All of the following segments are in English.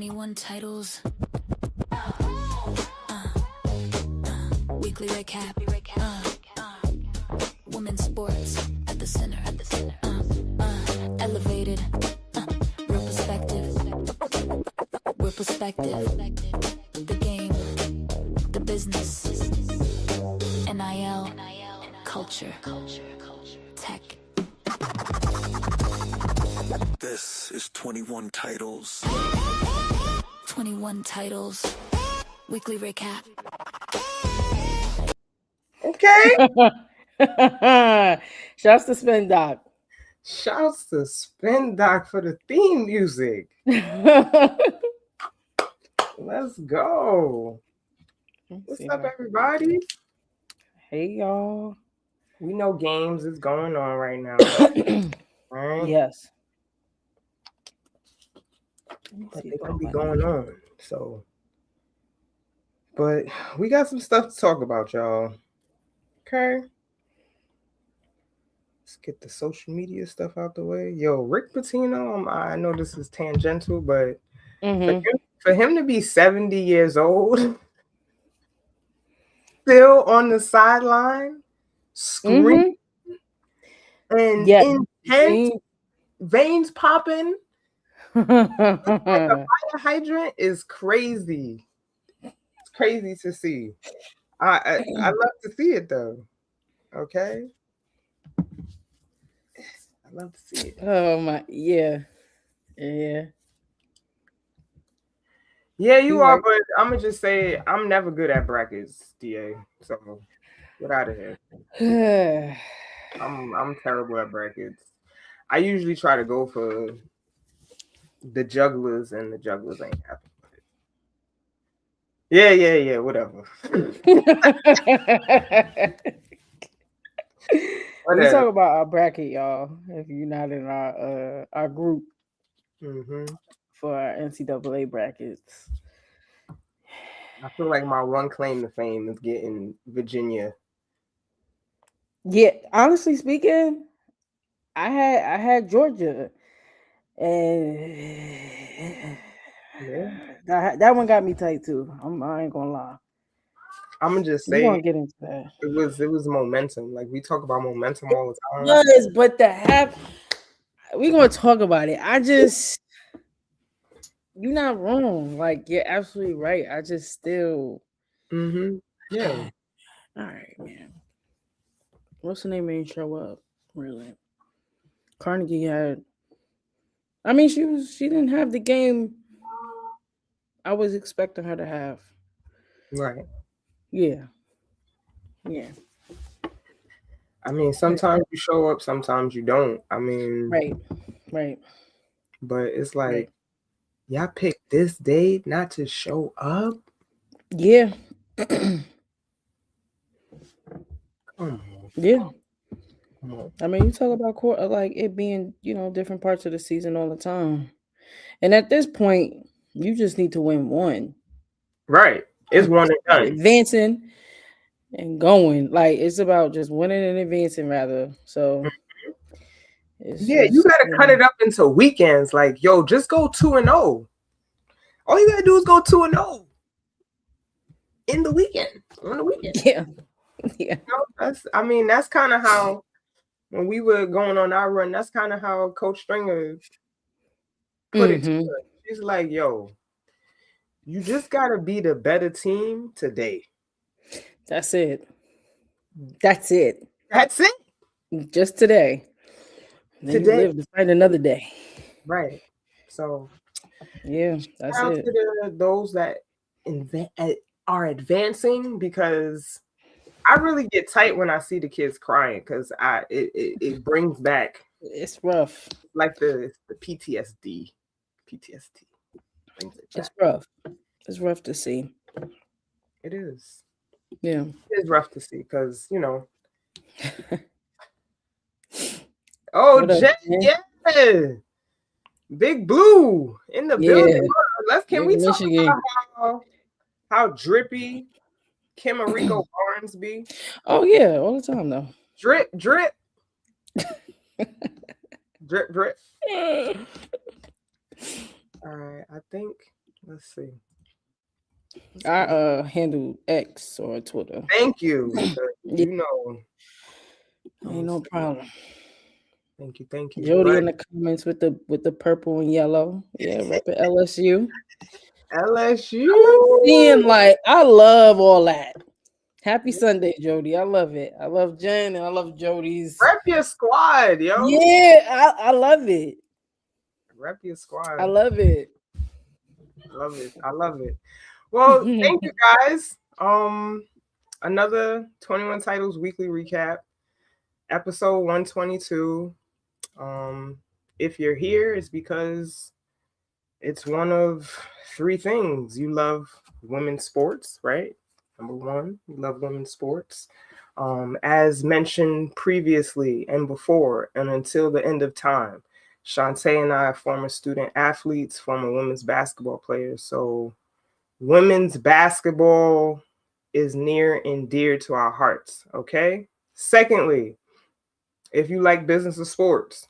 21 titles. Weekly recap. Women's sports at the center. Elevated. Real perspective. Real perspective. The game. The business. NIL. Culture. Tech. This is 21 titles. 21 titles. Weekly recap. Okay. Shouts to Spin Doc. Shouts to Spin Doc for the theme music. Let's go. What's up, everybody? Hey, y'all. We know games is going on right now. Right? Yes. But they gonna be going on. So, but we got some stuff to talk about, y'all. Okay. Let's get the social media stuff out the way. Yo, Rick Pitino, I know this is tangential, but for him to be 70 years old, still on the sideline, screaming, and intense, veins popping, like a fire hydrant is crazy. It's crazy to see. I love to see it though. Okay. I love to see it. Oh my, yeah. Yeah, you are, but I'm gonna just say I'm never good at brackets, DA. So get out of here. I'm terrible at brackets. I usually try to go for the jugglers, and the jugglers ain't happy with it. Yeah, whatever. We talk about our bracket, y'all. If you're not in our group for our NCAA brackets, I feel like my one claim to fame is getting Virginia. Yeah, honestly speaking, I had Georgia, and that one got me tight too. I ain't gonna lie. I'm gonna just say, we're gonna get into that. It was momentum. Like we talk about momentum all the time. Yes, but we're gonna talk about it. You're not wrong. Like you're absolutely right. I just still. Yeah. All right, man. What's the name? Ain't show up really. Carnegie had. I mean, she didn't have the game I was expecting her to have. Right. Yeah. I mean, sometimes you show up, sometimes you don't. I mean, right. But it's like, y'all picked this day not to show up. Yeah. Come on. Yeah. I mean, you talk about like it being, different parts of the season all the time, and at this point, you just need to win one. Right. It's one and done. Advancing and going. Like it's about just winning and advancing, rather. So. You gotta cut it up into weekends. Like, yo, just go 2-0. All you gotta do is go 2-0 in the weekend. On the weekend. Yeah. That's kind of how when we were going on our run. That's kind of how Coach Stringer put it to us. She's like, yo, you just gotta be the better team today. That's it. That's it. Just today. Then today, you live to fight another day. Right. So, yeah, that's it. To those that are advancing, because I really get tight when I see the kids crying, because it brings back. It's rough. Like the PTSD. It's rough. It's rough to see. It is. Yeah. It is rough to see because, Oh, Jen, yeah. Big Blue in the building. Can we talk about how drippy Kimarico Barnes be? Oh, yeah, all the time, though. Drip. Drip. All right, I think Let's see. I handle X or Twitter. Thank you. Yeah. You know. Ain't no problem. Thank you. Jody in the comments with the purple and yellow. Yeah, repping LSU. LSU. I'm seeing I love all that. Happy Sunday, Jody. I love it. I love Jen and I love Jody's. Rep your squad, yo. Yeah, I love it. Rep your squad. I love it. I love it. Well, thank you guys. Another 21 Titles weekly recap, episode 122. If you're here, it's because it's one of three things. You love women's sports, right? Number one, you love women's sports. As mentioned previously and before, and until the end of time, Chantee and I are former student athletes, former women's basketball players. So women's basketball is near and dear to our hearts, okay? Secondly, if you like business of sports,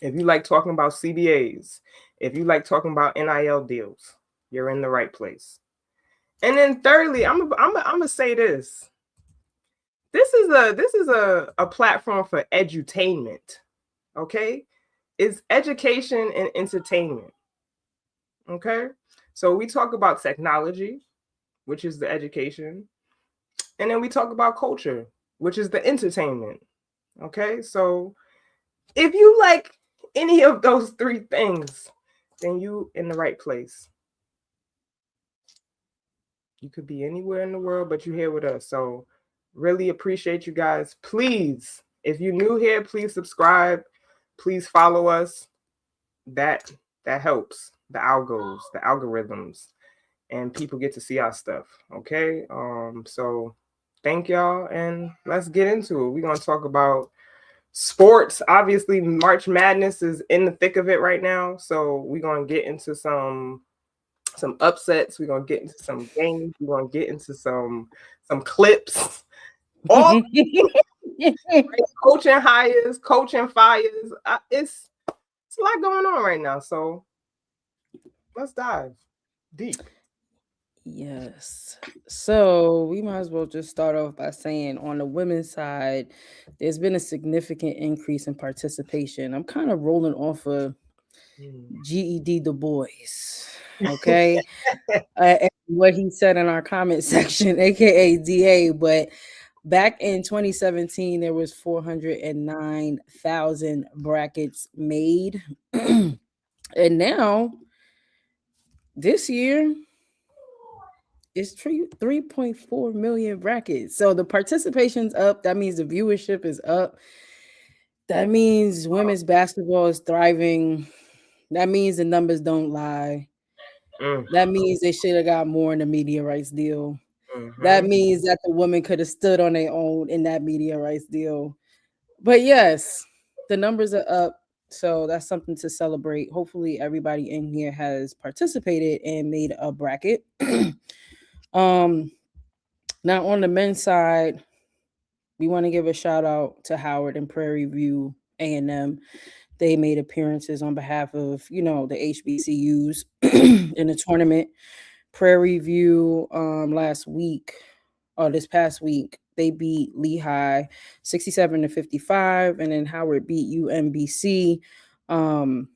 if you like talking about CBAs, if you like talking about NIL deals, you're in the right place. And then thirdly, I'm gonna say this. This is a platform for edutainment, okay? It's education and entertainment, okay? So we talk about technology, which is the education, and then we talk about culture, which is the entertainment, okay? So if you like any of those three things, then you in the right place. You could be anywhere in the world, but you're here with us. So really appreciate you guys. Please, if you're new here, please subscribe. Please follow us. That helps the algorithms, and people get to see our stuff. Okay. So thank y'all, and let's get into it. We're gonna talk about sports. Obviously, March Madness is in the thick of it right now. So we're gonna get into some upsets. We're gonna get into some games. We're gonna get into some clips. All coaching hires, coaching fires. It's a lot going on right now. So let's dive deep. Yes. So we might as well just start off by saying on the women's side, there's been a significant increase in participation. I'm kind of rolling off of GED Du Bois. Okay. What he said in our comment section, aka DA, but back in 2017, there was 409,000 brackets made. And now this year it's 3.4 million brackets. So the participation's up. That means the viewership is up. That means women's basketball is thriving. That means the numbers don't lie. That means they should have got more in the media rights deal. That means that the women could have stood on their own in that media rights deal. But yes, the numbers are up. So that's something to celebrate. Hopefully everybody in here has participated and made a bracket. Now on the men's side, we want to give a shout out to Howard and Prairie View A&M. They made appearances on behalf of, the HBCUs in the tournament. Prairie View this past week, they beat Lehigh 67-55, and then Howard beat UMBC. And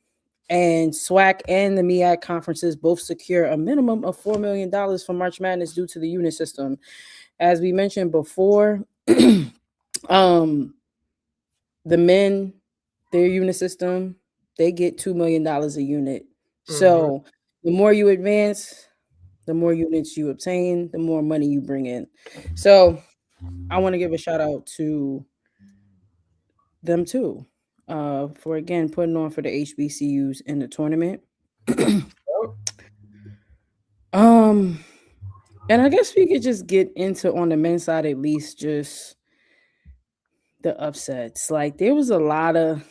SWAC and the MEAC conferences both secure a minimum of $4 million for March Madness due to the unit system. As we mentioned before, the men, their unit system, they get $2 million a unit. So the more you advance, the more units you obtain, the more money you bring in. So I want to give a shout out to them too. For again putting on for the HBCUs in the tournament. And I guess we could just get into on the men's side at least just the upsets. Like there was a lot of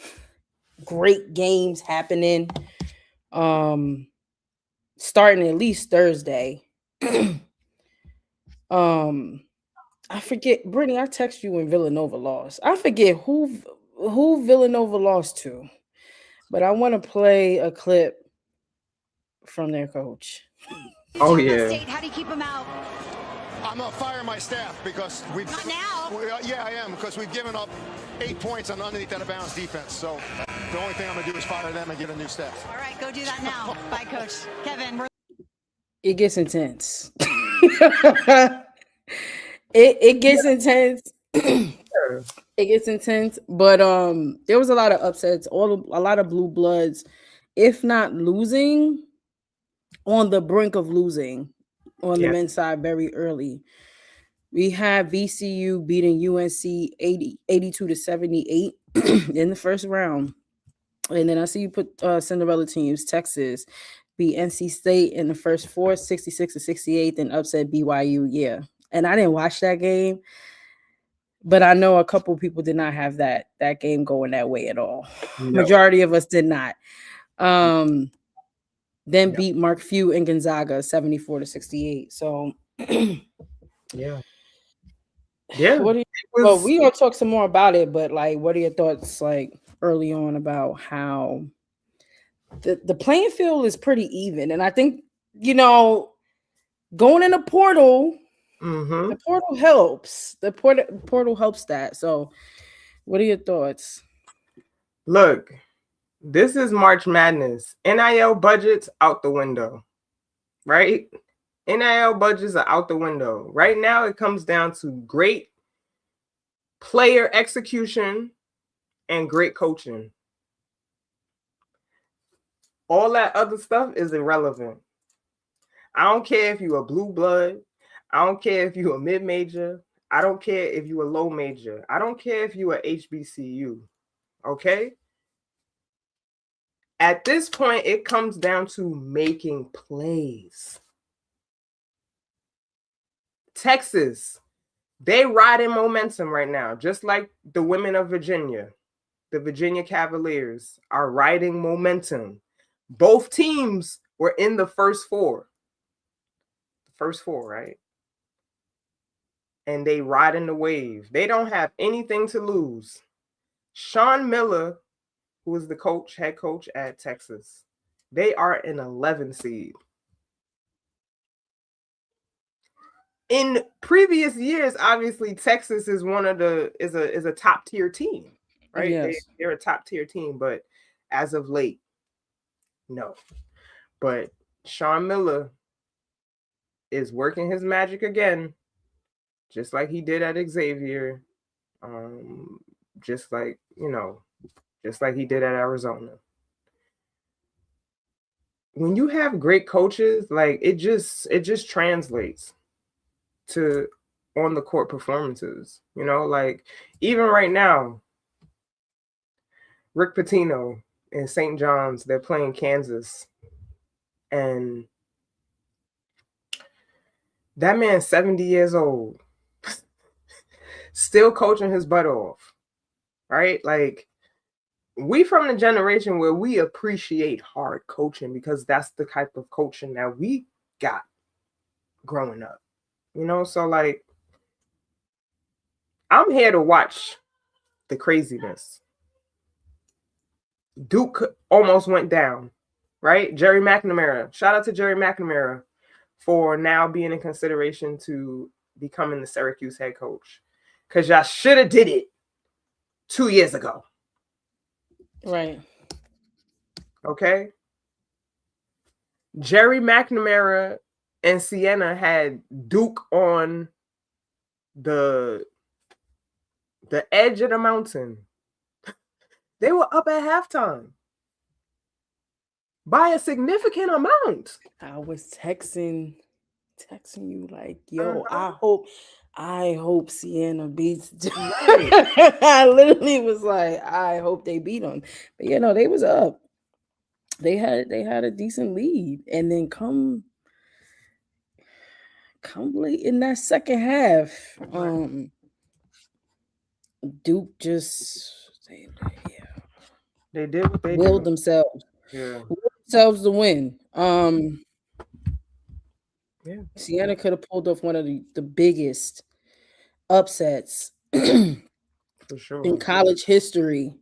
great games happening. Starting at least Thursday. I forget, Brittany, I text you when Villanova lost. I forget who Villanova lost to, but I want to play a clip from their coach. Oh yeah. State, how do you keep them out? I'm gonna fire my staff because we've Not now. Yeah, I am, because we've given up 8 points on underneath out of bounds defense. So the only thing I'm gonna do is fire them and get a new staff. All right, go do that now. Bye, Coach. Kevin. It gets intense. it gets intense. It gets intense, but there was a lot of upsets, a lot of blue bloods, if not losing, on the brink of losing on the men's side very early. We had VCU beating UNC 82-78 in the first round. And then I see you put Cinderella teams. Texas beat NC State in the first four, 66-68, then upset BYU. Yeah. And I didn't watch that game, but I know a couple people did not have that game going that way at all. No. Majority of us did not. Then beat Mark Few and Gonzaga 74-68. So yeah. What do you, well, we gonna talk some more about it, but like, what are your thoughts like early on about how the playing field is pretty even? And I think, you know, going in the portal, the portal helps. The portal helps that. So what are your thoughts? Look, this is March Madness. NIL budgets out the window, right? NIL budgets are out the window. Right now, it comes down to great player execution and great coaching. All that other stuff is irrelevant. I don't care if you're a blue blood. I don't care if you're a mid-major. I don't care if you're a low major. I don't care if you're a HBCU. Okay? At this point, it comes down to making plays. Texas, they riding momentum right now, just like the women of Virginia. The Virginia Cavaliers are riding momentum. Both teams were in the first four. First four, right? And they riding the wave. They don't have anything to lose. Sean Miller, who is the head coach at Texas, they are an 11 seed. In previous years, obviously, Texas is is a top tier team, right? Yes. They're a top tier team, but as of late, no. But Sean Miller is working his magic again, just like he did at Xavier, just like he did at Arizona. When you have great coaches, like it just translates to on the court performances, you know, like even right now, Rick Pitino in St. John's, they're playing Kansas, and that man's 70 years old, still coaching his butt off, right? Like, we from the generation where we appreciate hard coaching because that's the type of coaching that we got growing up. You know, so like, I'm here to watch the craziness. Duke almost went down, right? Jerry McNamara. Shout out to Jerry McNamara for now being in consideration to becoming the Syracuse head coach. Because y'all should have did it 2 years ago. Right. Okay? Jerry McNamara and Sienna had Duke on the edge of the mountain. They were up at halftime by a significant amount. I was texting you like, yo, I hope Sienna beats Duke. I literally was like, I hope they beat them. But you know, they was up. They had a decent lead, and then come late in that second half, Duke just they did what they willed did. themselves. Yeah. Willed themselves to win. Yeah. Sienna could have pulled off one of the biggest upsets for sure in college history.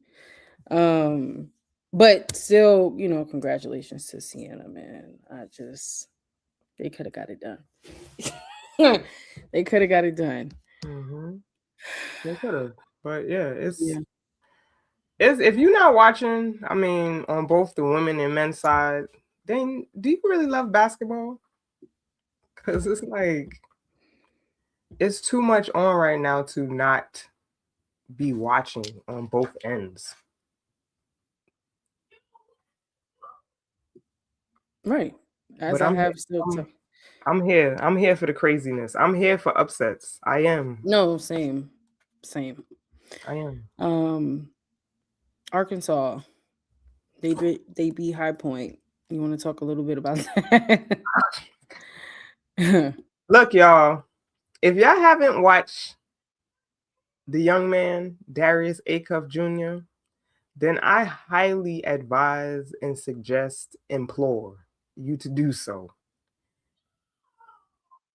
But still, congratulations to Sienna, man. They could have got it done. They could have got it done. Mm-hmm. They could have, but yeah, it's Yeah. if you're not watching, I mean, on both the women and men's side, then do you really love basketball? Because it's like it's too much on right now to not be watching on both ends. Right. As But I have still. I'm here. I'm here for the craziness. I'm here for upsets. I am. No, same. I am. Arkansas. They beat High Point. You want to talk a little bit about that? Look, y'all. If y'all haven't watched the young man Darius Acuff Jr., then I highly advise and suggest, implore you to do so.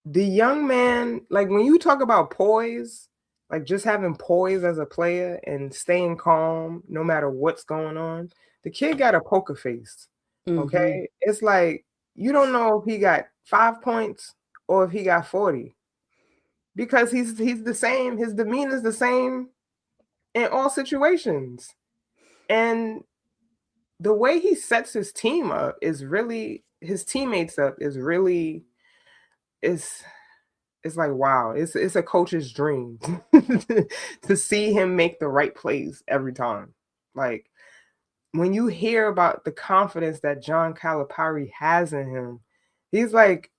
The young man, like when you talk about poise, like just having poise as a player and staying calm no matter what's going on, the kid got a poker face. Okay. It's like you don't know if he got 5 points or if he got 40. Because he's the same, his demeanor is the same in all situations. And the way he sets his team up is really his teammates up is really it's like wow, it's a coach's dream to see him make the right plays every time. Like when you hear about the confidence that John Calipari has in him, he's like,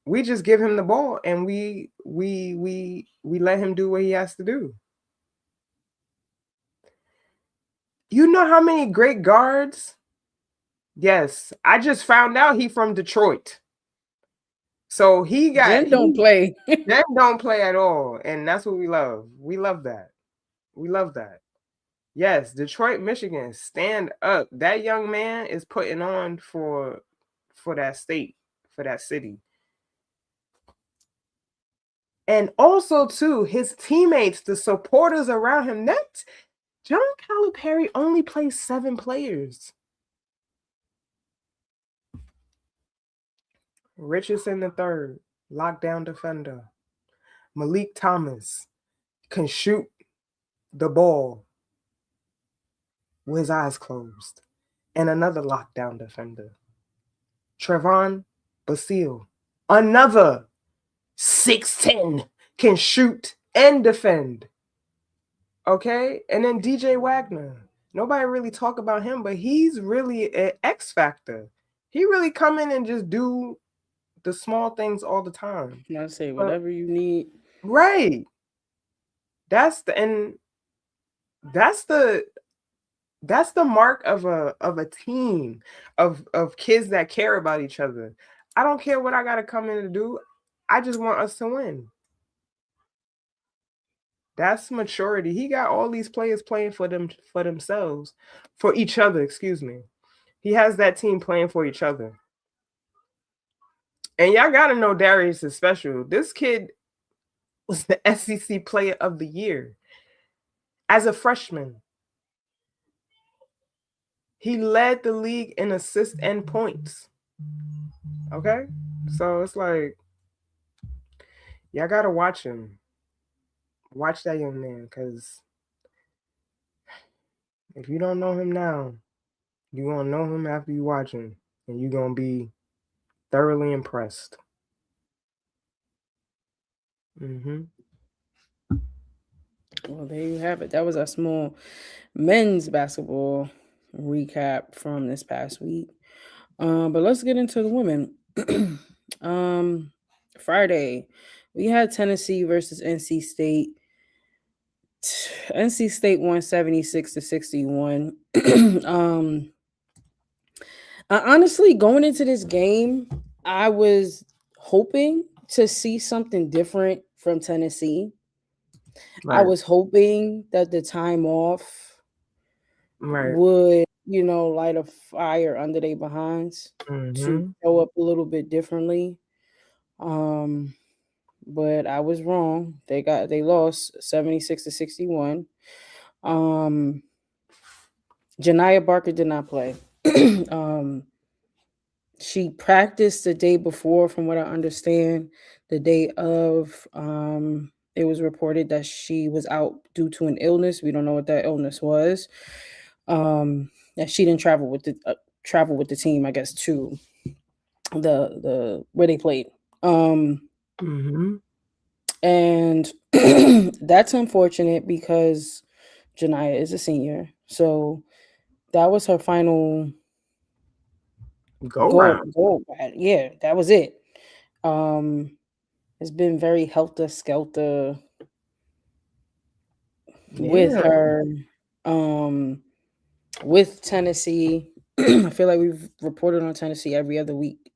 we just give him the ball and we let him do what he has to do. You know how many great guards? Yes, I just found out he from Detroit. So Jen don't play. Jen don't play at all. And that's what we love. We love that. We love that. Yes, Detroit, Michigan, stand up. That young man is putting on for that state, for that city. And also, too, his teammates, the supporters around him, that John Calipari only plays 7 players. Richardson III, lockdown defender. Malik Thomas can shoot the ball with his eyes closed. And another lockdown defender. Trevon Basile, another 6'10", can shoot and defend. Okay? And then DJ Wagner. Nobody really talk about him, but he's really an X factor. He really come in and just do the small things all the time. I say whatever you need. Right. That's the mark of a team of kids that care about each other. I don't care what I gotta come in to do. I just want us to win. That's maturity. He got all these players playing for themselves, for each other, excuse me. He has that team playing for each other. And y'all gotta know Darius is special. This kid was the SEC Player of the Year as a freshman. He led the league in assists and points. Okay? So it's like, y'all gotta watch him. Watch that young man, because if you don't know him now, you're gonna know him after you watch him, and you're gonna be thoroughly impressed. Well, there you have it. That was a small men's basketball recap from this past week. But let's get into the women. Friday, we had Tennessee versus NC State. NC State won 76-61. Honestly, going into this game, I was hoping to see something different from Tennessee. Right. I was hoping that the time off would, light a fire under their behinds to show up a little bit differently. But I was wrong. They lost 76-61. Janiyah Barker did not play. She practiced the day before, from what I understand. The day of, it was reported that she was out due to an illness. We don't know what that illness was. That she didn't travel with the team, I guess, to the where they played. And that's unfortunate because Janiyah is a senior. So that was her final goal. Yeah, that was it. It's been very helter-skelter with her, with Tennessee. I feel like we've reported on Tennessee every other week,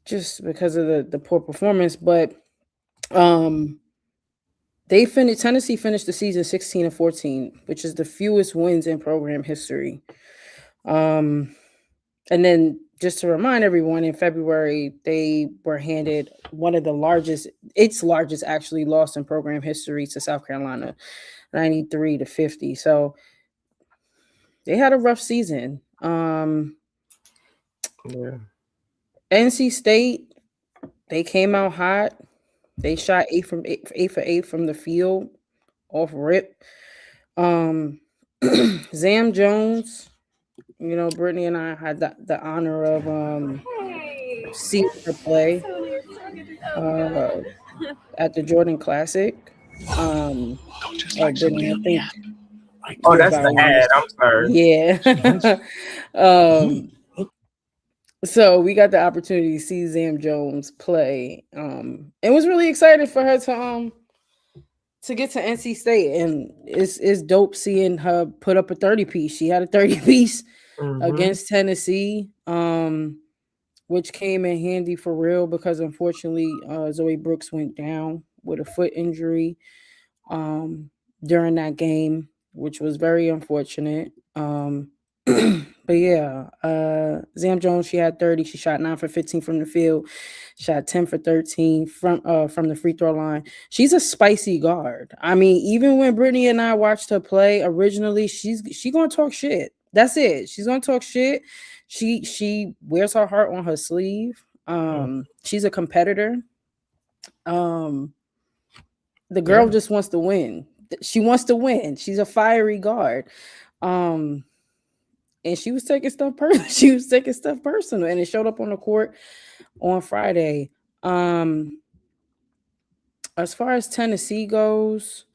just because of the poor performance. But Tennessee finished the season 16-14, which is the fewest wins in program history. And then just to remind everyone, in February, they were handed one of its largest actually loss in program history to South Carolina, 93-50. So they had a rough season. NC State, they came out hot. They shot 8 for 8 from the field off rip. Zam Jones, Brittany and I had the honor of seeing her play at the Jordan Classic. Brittany, I think. Oh, that's the ad. I'm sorry. Yeah. So we got the opportunity to see Zam Jones play. And was really excited for her to get to NC State, and it's dope seeing her put up a 30-piece. She had a 30-piece against Tennessee, which came in handy for real because unfortunately Zoe Brooks went down with a foot injury during that game, which was very unfortunate. But yeah, Zam Jones, she had 30. She shot 9 for 15 from the field, shot 10 for 13 from the free throw line. She's a spicy guard. I mean, even when Brittany and I watched her play originally, she's gonna talk shit. That's it. She's gonna talk shit. She wears her heart on her sleeve. She's a competitor. The girl just wants to win. She wants to win. She's a fiery guard. And she was taking stuff personal. And it showed up on the court on Friday. As far as Tennessee goes,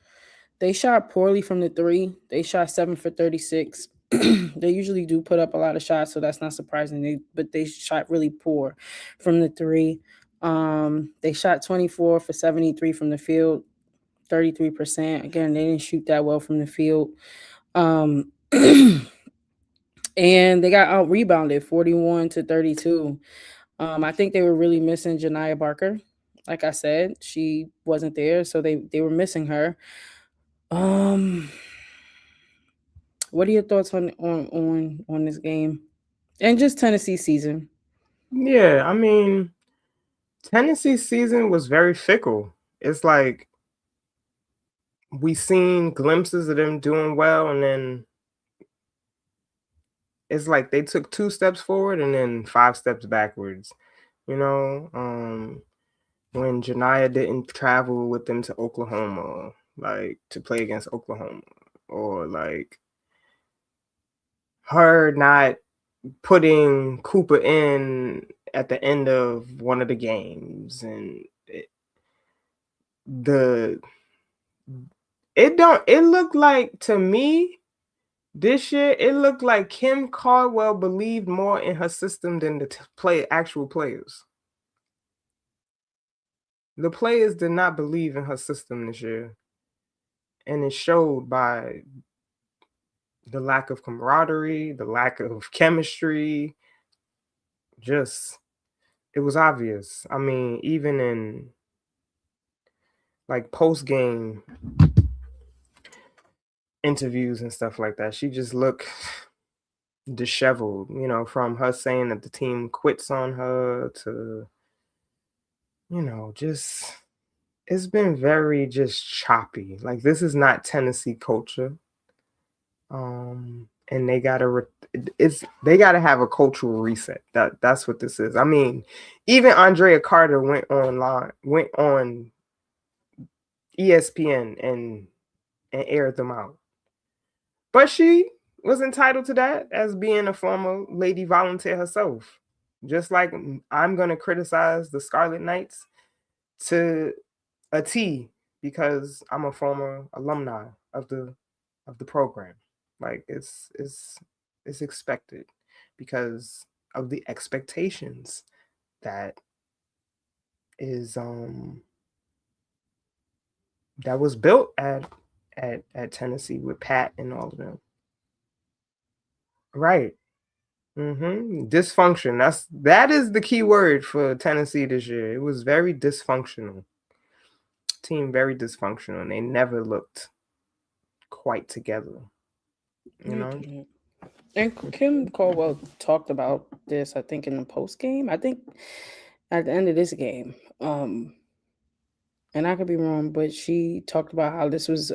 they shot poorly from the 3. They shot 7 for 36. They usually do put up a lot of shots, so that's not surprising. But they shot really poor from the 3. They shot 24 for 73 from the field, 33%. Again, they didn't shoot that well from the field. And they got out rebounded 41-32. I think they were really missing Janiyah Barker. Like I said, she wasn't there, so they were missing her. What are your thoughts on this game and just Tennessee's season? Yeah, I mean, Tennessee's season was very fickle. It's like we seen glimpses of them doing well, and then it's like they took 2 steps forward and then 5 steps backwards. When Janiyah didn't travel with them to Oklahoma, like to play against Oklahoma, or like her not putting Cooper in at the end of one of the games, and it looked like, to me, this year, it looked like Kim Caldwell believed more in her system than the actual players. The players did not believe in her system this year. And it showed by the lack of camaraderie, the lack of chemistry. Just, it was obvious. I mean, even in like post-game interviews and stuff like that, she just looked disheveled, from her saying that the team quits on her to, just, it's been very just choppy. Like, this is not Tennessee culture. And they gotta have a cultural reset. That's what this is. I mean, even Andrea Carter went on ESPN and aired them out. But she was entitled to that as being a former Lady Volunteer herself. Just like I'm going to criticize the Scarlet Knights to a T because I'm a former alumni of the program. Like it's expected because of the expectations that is that was built at Tennessee with Pat and all of them. Right. Dysfunction. That is the key word for Tennessee this year. It was very dysfunctional. Team very dysfunctional. And they never looked quite together. You know? And Kim Caldwell talked about this, I think, in the post game. I think at the end of this game. And I could be wrong, but she talked about how this is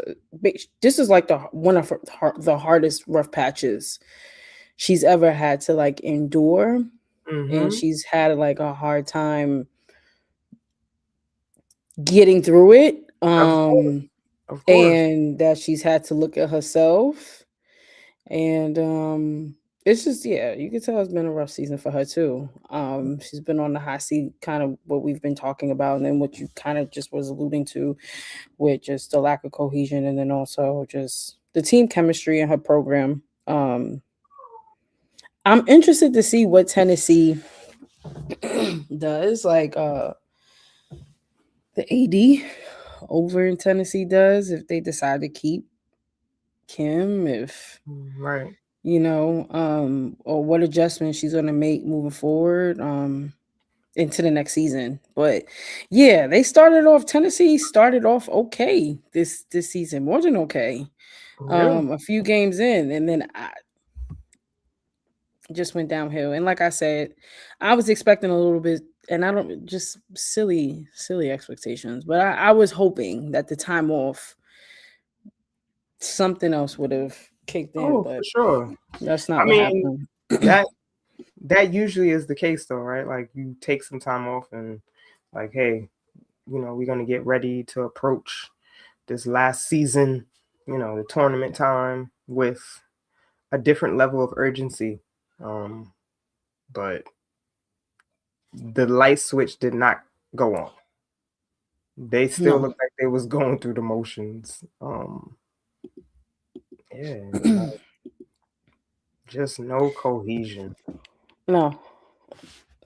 like one of the hardest rough patches she's ever had to like endure. And she's had like a hard time getting through it. Of course. And that she's had to look at herself. And it's just, you can tell it's been a rough season for her too. She's been on the hot seat, kind of what we've been talking about, and then what you kind of just was alluding to with just the lack of cohesion, and then also just the team chemistry in her program. I'm interested to see what Tennessee does, like the AD over in Tennessee does, if they decide to keep Kim, if right, or what adjustments she's going to make moving forward into the next season. But Tennessee started off okay this season, more than okay. Really? A few games in, and then I just went downhill. And like I said, I was expecting a little bit, and I don't just silly expectations, but I was hoping that the time off, something else would have kicked in. But for sure, that's not what happened. That usually is the case, though, right? Like you take some time off, and like, hey, we're gonna get ready to approach this last season, the tournament time with a different level of urgency. But the light switch did not go on. They still looked like they was going through the motions. Just no cohesion. No.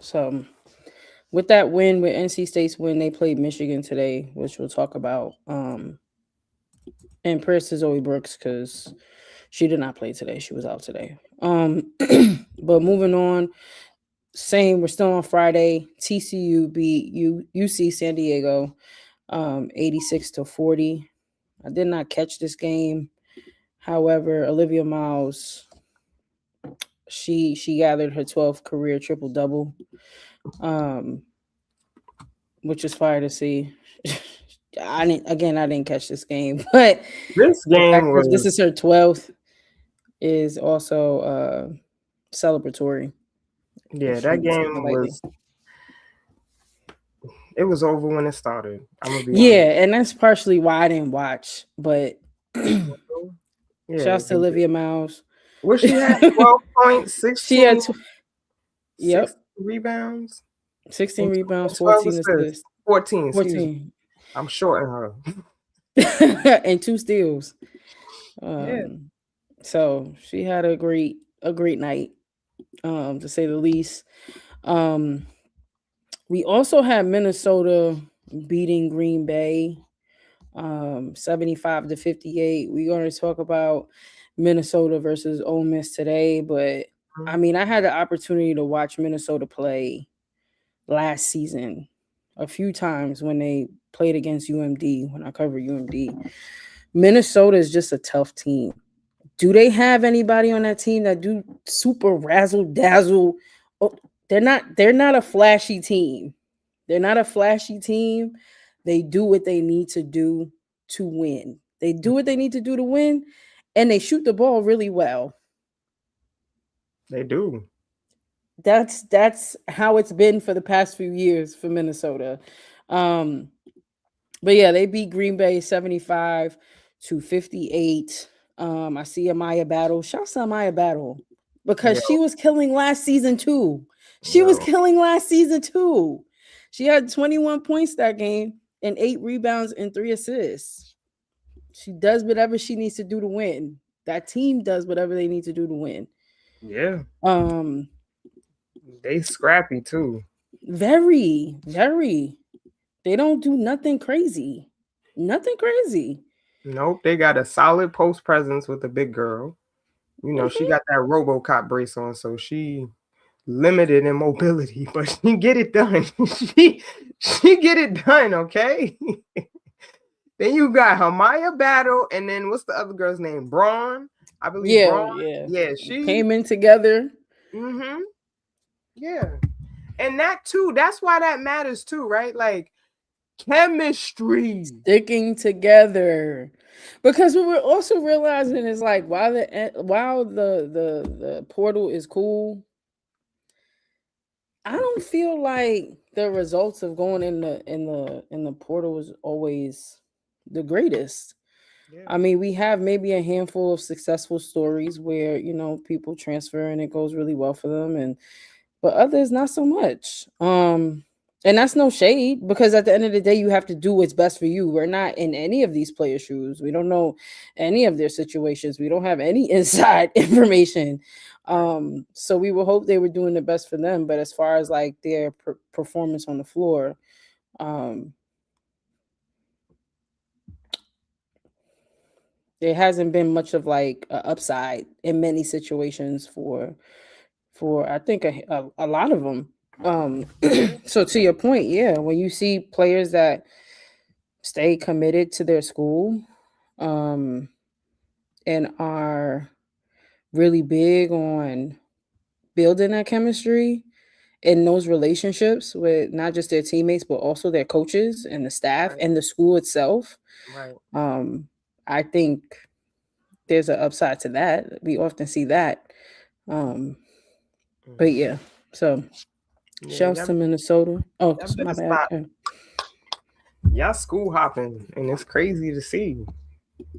So with that win, with NC State's win, they played Michigan today, which we'll talk about. And prayers to Zoe Brooks because she did not play today. She was out today. But moving on, we're still on Friday. TCU beat UC San Diego 86-40. I did not catch this game. However, Olivia Miles, she gathered her 12th career triple-double, which is fire to see. I didn't catch this game, but this game this is her 12th is also celebratory. Yeah, that game was over when it started. I'm gonna be honest. And that's partially why I didn't watch. But shouts to Olivia Miles. Where she had 12 points, 16. She had 16 rebounds. 16 rebounds, 14 assists. 14. I'm shorting her. And 2 steals. So she had a great night, to say the least. We also had Minnesota beating Green Bay 75-58. We're going to talk about Minnesota versus Ole Miss today, but I mean, I had the opportunity to watch Minnesota play last season a few times when they played against UMD, when I covered UMD. Minnesota is just a tough team. Do they have anybody on that team that do super razzle dazzle? Oh, they're not a flashy team. They're not a flashy team. They do what they need to do to win. They do what they need to do to win, and they shoot the ball really well. They do. That's how it's been for the past few years for Minnesota. But yeah, they beat Green Bay 75-58. I see Amaya Battle. Shouts to Amaya Battle because she was killing last season too. She had 21 points that game and 8 rebounds and 3 assists. She does whatever she needs to do to win. That team does whatever they need to do to win. Yeah. They scrappy too. Very, very. They don't do nothing crazy. Nothing crazy. Nope. They got a solid post presence with the big girl. You know, she got that RoboCop brace on, so she limited in mobility, but she get it done. she get it done, okay? Then you got Amaya Battle, and then what's the other girl's name? Braun, I believe. Yeah, Braun. Yeah. She came in together. Mm-hmm. Yeah, and that too. That's why that matters too, right? Like chemistry, sticking together. Because what we're also realizing is like while the portal is cool, I don't feel like the results of going in the portal is always the greatest. Yeah. I mean, we have maybe a handful of successful stories where, you know, people transfer and it goes really well for them, but others not so much. And that's no shade, because at the end of the day, you have to do what's best for you. We're not in any of these players' shoes. We don't know any of their situations. We don't have any inside information. So we will hope they were doing the best for them. But as far as like their performance on the floor, there hasn't been much of like an upside in many situations for I think a lot of them. So to your point, yeah, when you see players that stay committed to their school, and are really big on building that chemistry and those relationships with not just their teammates, but also their coaches and the staff and the school itself. Right. I think there's an upside to that. We often see that. But yeah, so shouts to Minnesota. Oh, my bad. Y'all school hopping, and it's crazy to see.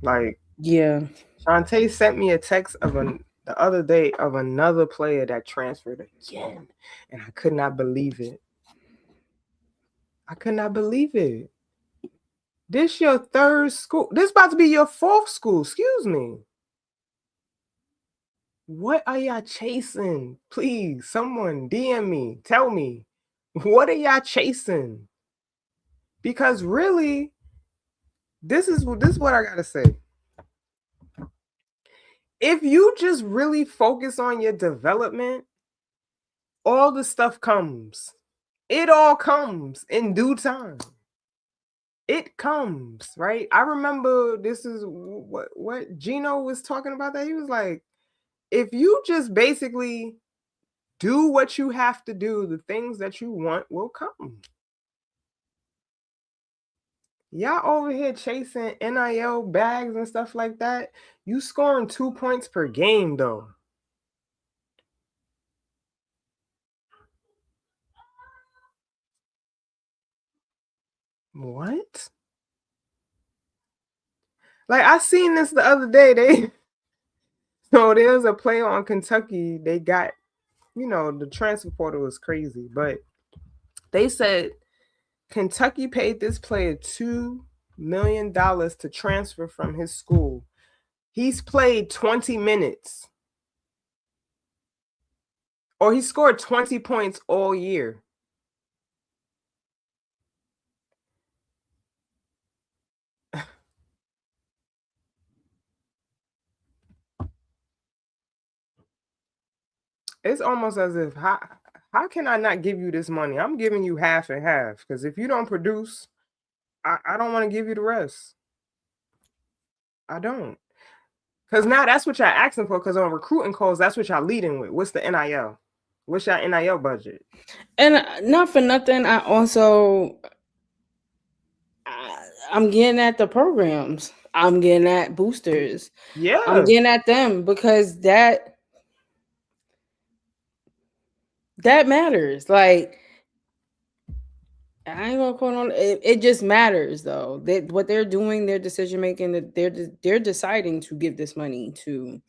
Like, yeah, Chantee sent me a text the other day of another player that transferred again, and I could not believe it. This your third school. This about to be your fourth school. Excuse me. What are y'all chasing? Please, someone DM me. Tell me. What are y'all chasing? Because really, this is what I gotta say. If you just really focus on your development, all the stuff comes. It all comes in due time. It comes, right? I remember this is what Gino was talking about, that he was like, if you just basically do what you have to do, the things that you want will come. Y'all over here chasing NIL bags and stuff like that. You scoring 2 points per game, though. What? Like, I seen this the other day. So there's a player on Kentucky. They got, you know, the transfer portal is crazy, but they said Kentucky paid this player $2 million to transfer from his school. He's played 20 minutes. Or he scored 20 points all year. It's almost as if, how can I not give you this money? I'm giving you half and half, because if you don't produce, I don't want to give you the rest. I don't. Because now that's what y'all asking for, because on recruiting calls, that's what y'all leading with. What's the NIL? What's your NIL budget? And not for nothing, I'm getting at the programs. I'm getting at boosters. Yeah. I'm getting at them because that matters. Like, I ain't gonna quote on it. It just matters though. That what they're doing, their decision making, that they're deciding to give this money to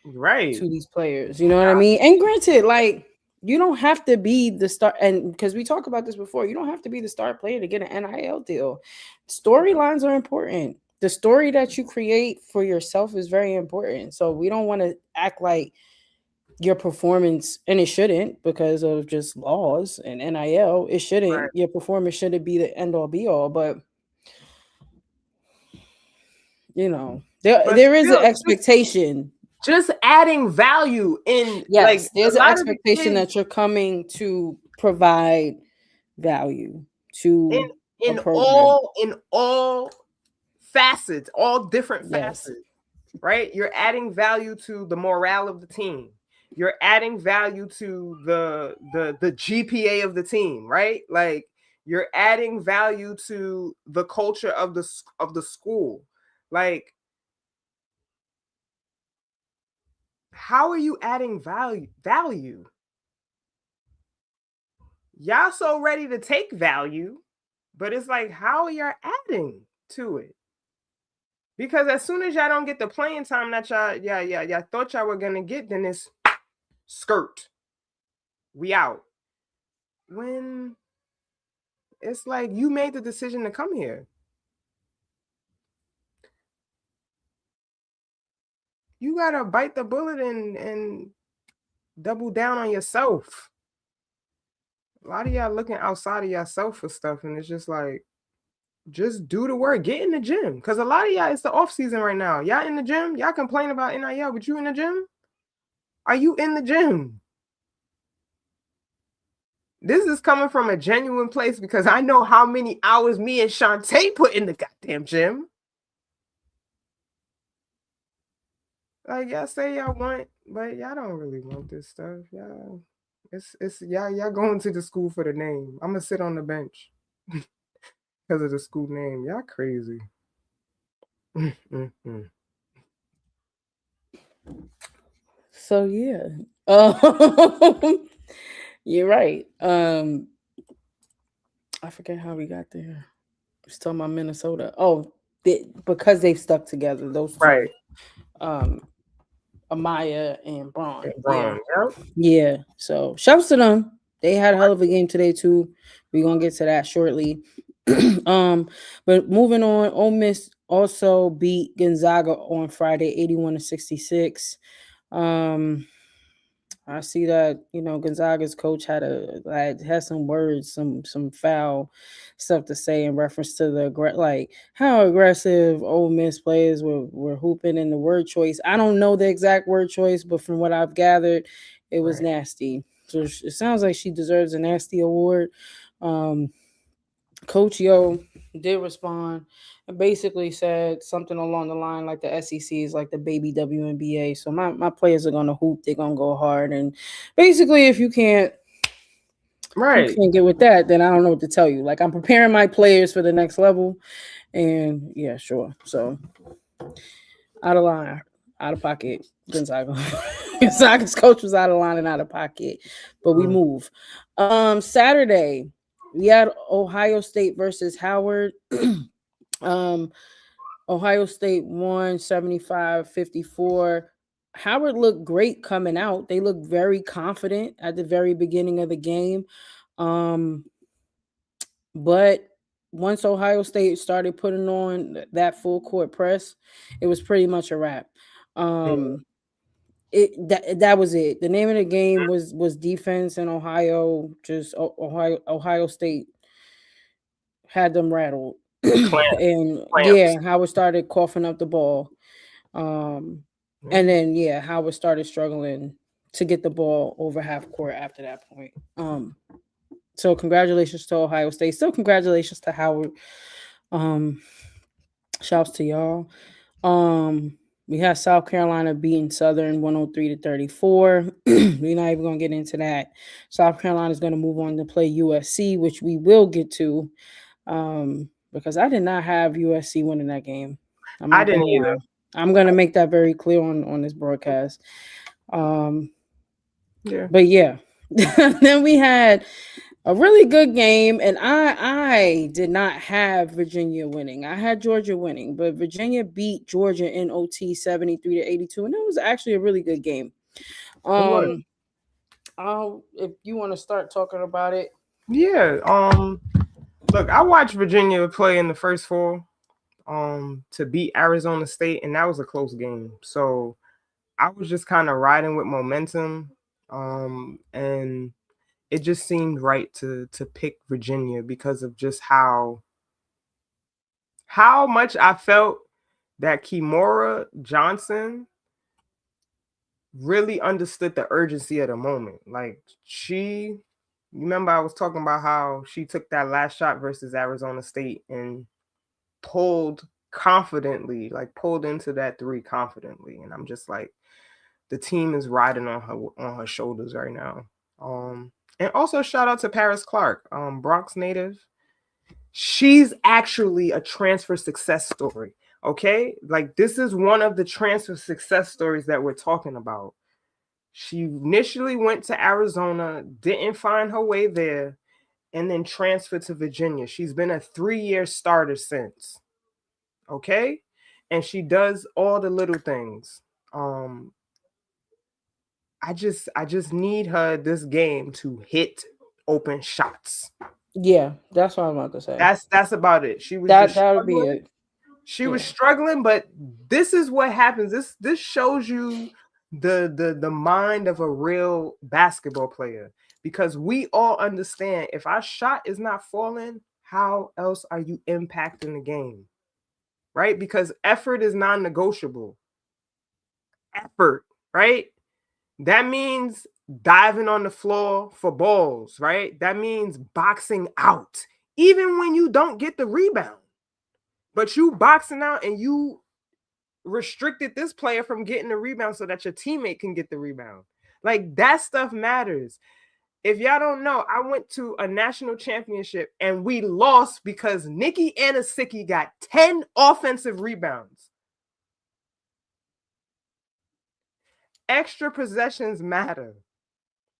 these players. You know what I mean? And granted, like, you don't have to be the star, and because we talked about this before, you don't have to be the star player to get an NIL deal. Storylines are important. The story that you create for yourself is very important. So we don't want to act like your performance, and it shouldn't because of just laws and NIL. It shouldn't. Your performance shouldn't be the end all be all. But you know, there is an expectation. Just adding value in. Yes, like, there's an expectation that you're coming to provide value to in all facets, all different facets, right? You're adding value to the morale of the team. You're adding value to the GPA of the team, right? Like, you're adding value to the culture of the school. Like, how are you adding value? Y'all so ready to take value, but it's like, how are y'all adding to it? Because as soon as y'all don't get the playing time that y'all thought y'all were gonna get, then it's skirt. We out. When it's like, you made the decision to come here. You gotta bite the bullet and double down on yourself. A lot of y'all looking outside of yourself for stuff, and it's just like, just do the work. Get in the gym. Because a lot of y'all, it's the off season right now. Y'all in the gym. Y'all complain about NIL, but you in the gym? Are you in the gym? This is coming from a genuine place because I know how many hours me and Chantee put in the goddamn gym. Like, y'all say y'all want, but y'all don't really want this stuff. Y'all, it's y'all going to the school for the name. I'm gonna sit on the bench because of the school name. Y'all crazy. So yeah, you're right. I forget how we got there. I was talking about Minnesota. Oh, because they've stuck together. Those two, Amaya and Braun. Yeah. So shouts to them. They had a hell of a game today too. We're gonna get to that shortly. But moving on, Ole Miss also beat Gonzaga on Friday, 81-66. I see that, you know, Gonzaga's coach had some words, some foul stuff to say in reference to like how aggressive Ole Miss players were hooping in the word choice. I don't know the exact word choice, but from what I've gathered, it was nasty. So it sounds like she deserves a nasty award. Coach Yo did respond and basically said something along the line like the SEC is like the baby WNBA. So my players are gonna hoop, they're gonna go hard, and basically if you can't get with that, then I don't know what to tell you. Like, I'm preparing my players for the next level, and yeah, sure. So out of line, out of pocket, Gonzaga. Gonzaga's coach was out of line and out of pocket, but we move. Saturday, we had Ohio State versus Howard. Ohio State won 75-54. Howard looked great coming out. They looked very confident at the very beginning of the game. But once Ohio State started putting on that full court press, it was pretty much a wrap. That was it. The name of the game was defense, and Ohio State had them rattled. And Howard started coughing up the ball. And then Howard started struggling to get the ball over half court after that point. So congratulations to Ohio State. Still congratulations to Howard. Shouts to y'all. We have South Carolina beating Southern 103-34. We're not even gonna get into that. South Carolina is gonna move on to play USC, which we will get to. Because I did not have USC winning that game. I didn't either. I'm gonna make that very clear on this broadcast. Yeah. But yeah, then we had a really good game, and I did not have Virginia winning. I had Georgia winning, but Virginia beat Georgia in OT 73-82, and it was actually a really good game. If you want to start talking about it. Yeah. Look, I watched Virginia play in the first four to beat Arizona State, and that was a close game. So I was just kind of riding with momentum. And it just seemed right to pick Virginia because of just how much I felt that Kimora Johnson really understood the urgency of the moment. Like you remember I was talking about how she took that last shot versus Arizona State and pulled into that three confidently. And I'm just like, the team is riding on her shoulders right now. And also shout out to Paris Clark, Bronx native. She's actually a transfer success story. Okay, like this is one of the transfer success stories that we're talking about. She initially went to Arizona, didn't find her way there, and then transferred to Virginia. She's been a 3-year starter since. Okay, and she does all the little things. I just need her this game to hit open shots. Yeah, that's what I'm about to say. That's about it. She was that would be it. She was struggling, but this is what happens. This shows you the mind of a real basketball player, because we all understand if our shot is not falling, how else are you impacting the game? Right? Because effort is non-negotiable. Effort, right? That means diving on the floor for balls, right? That means boxing out, even when you don't get the rebound. But you boxing out and you restricted this player from getting the rebound so that your teammate can get the rebound. Like, that stuff matters. If y'all don't know, I went to a national championship and we lost because Nikki Anasicki got 10 offensive rebounds. Extra possessions matter,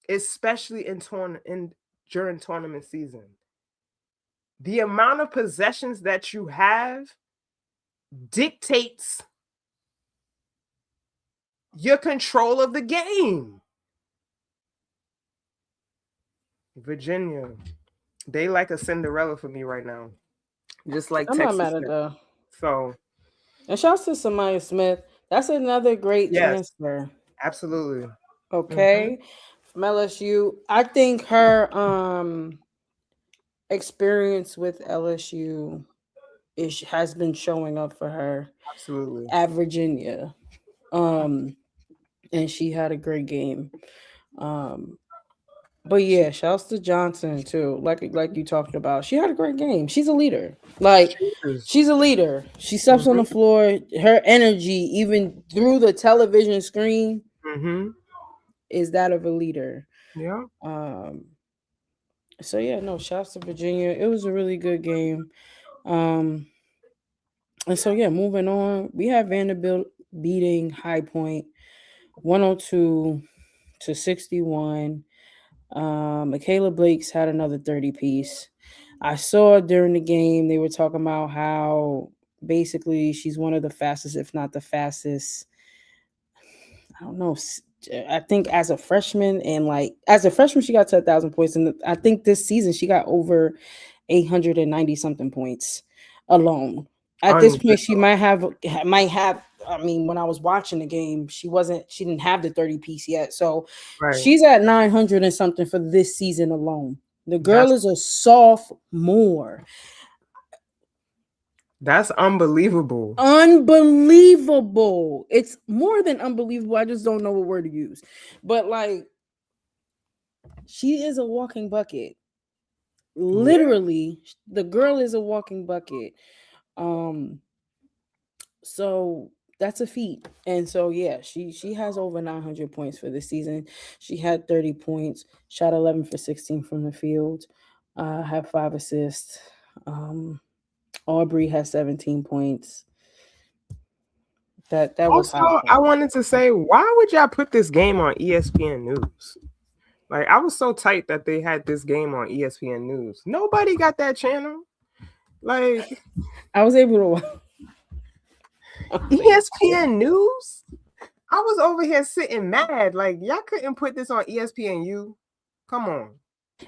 especially during tournament season. The amount of possessions that you have dictates your control of the game. Virginia, they like a Cinderella for me right now, just like I'm Texas. not mad at that. So, and shouts to Samaya Smith. That's another great transfer. Absolutely. Okay. From LSU. I think her experience with LSU has been showing up for her. Absolutely. At Virginia. And she had a great game. But yeah, shouts to Johnson too. Like you talked about. She had a great game. She's a leader. She's a leader. She steps on the floor. Her energy, even through the television screen, is that of a leader. Yeah. So yeah, no, shouts to Virginia. It was a really good game. And so yeah, moving on. We have Vanderbilt beating High Point 102-61. Michaela Blake's had another 30 piece. I saw during the game they were talking about how basically she's one of the fastest, if not the fastest. I don't know. I think as a freshman she got to 1,000 points, and I think this season she got over 890 something points alone. At this point, she might have. I mean, when I was watching the game, she didn't have the 30 piece yet. So she's at 900 and something for this season alone. The girl is a sophomore. That's unbelievable. Unbelievable. It's more than unbelievable. I just don't know what word to use. But she is a walking bucket. Literally, the girl is a walking bucket. So that's a feat. And so yeah, she has over 900 points for this season. She had 30 points, shot 11 for 16 from the field, had 5 assists. Aubrey has 17 points. That was also, I wanted to say, why would y'all put this game on ESPN News? Like, I was so tight that they had this game on ESPN News. Nobody got that channel. Like, I was able to ESPN News? I was over here sitting mad. Like, y'all couldn't put this on ESPNU. Come on.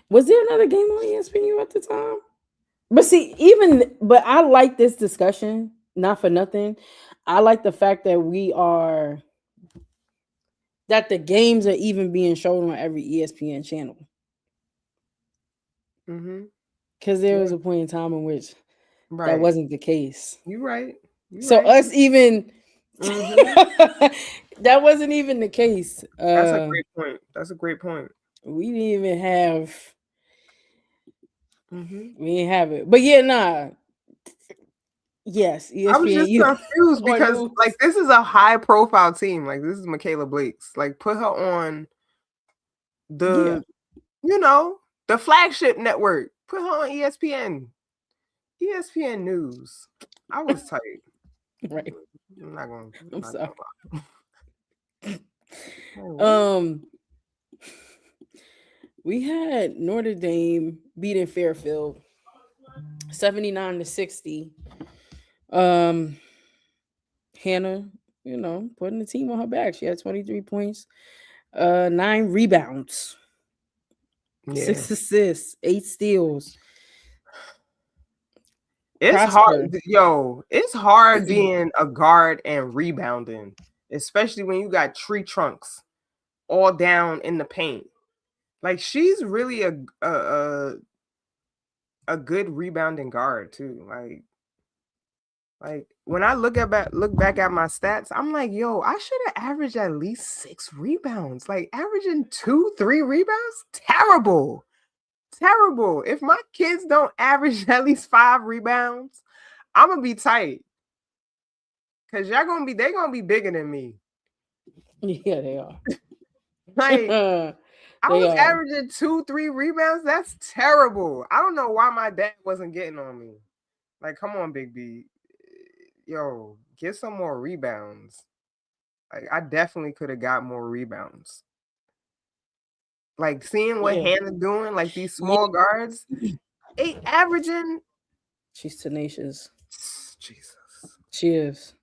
Was there another game on ESPNU at the time? But see, but I like this discussion, not for nothing. I like the fact that that the games are even being shown on every ESPN channel. Because there was a point in time in which that wasn't the case. You're right. Us even that wasn't even the case. That's a great point. We didn't even have. We didn't have it, but yeah, nah. Yes, ESPN. I was just confused because like this is a high-profile team. Like this is Michaela Blake's. Like put her on the, the flagship network. Put her on ESPN. ESPN News. I was tight. Right. I'm not going. I'm sorry. We had Notre Dame beating Fairfield 79-60. Hannah, putting the team on her back. She had 23 points, 9 rebounds, 6 assists, 8 steals. It's hard, it's hard being a guard and rebounding, especially when you got tree trunks all down in the paint. Like she's really a good rebounding guard too. Like when I look back at my stats, I'm like, I should have averaged at least 6 rebounds. Like averaging 2-3 rebounds, terrible. If my kids don't average at least 5 rebounds, I'm gonna be tight. Cause they're gonna be bigger than me. Yeah, they are. Like I was averaging 2-3 rebounds. That's terrible. I don't know why my dad wasn't getting on me. Like, come on, Big B. Get some more rebounds. Like, I definitely could have got more rebounds. Like, seeing what Hannah doing, like these small guards, averaging. She's tenacious. Jesus. She is.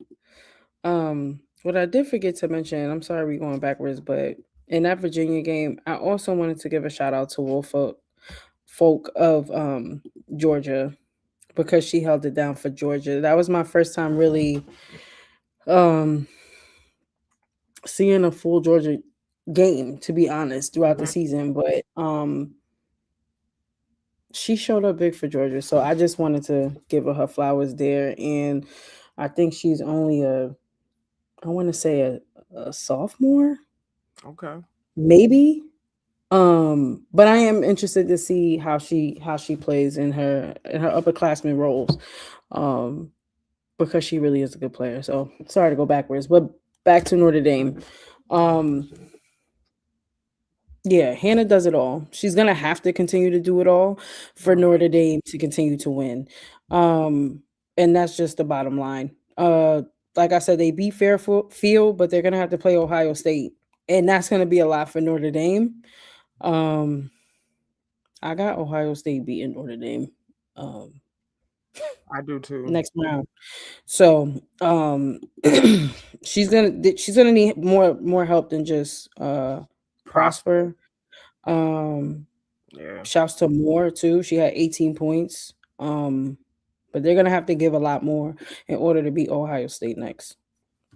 What I did forget to mention, I'm sorry we're going backwards, but in that Virginia game, I also wanted to give a shout out to Woolfolk of Georgia because she held it down for Georgia. That was my first time really seeing a full Georgia game, to be honest, throughout the season. But she showed up big for Georgia. So I just wanted to give her flowers there. And I think she's only a sophomore. Okay. Maybe. But I am interested to see how she plays in her upperclassmen roles. Because she really is a good player. So sorry to go backwards, but back to Notre Dame. Yeah, Hannah does it all. She's gonna have to continue to do it all for Notre Dame to continue to win. And that's just the bottom line. Like I said, they beat Fairfield, but they're gonna have to play Ohio State, and that's gonna be a lot for Notre Dame. I got Ohio State beating Notre Dame. I do too. Next round. So she's gonna need more help than just Prosper. Shouts to Moore too. She had 18 points. But they're gonna have to give a lot more in order to beat Ohio State next.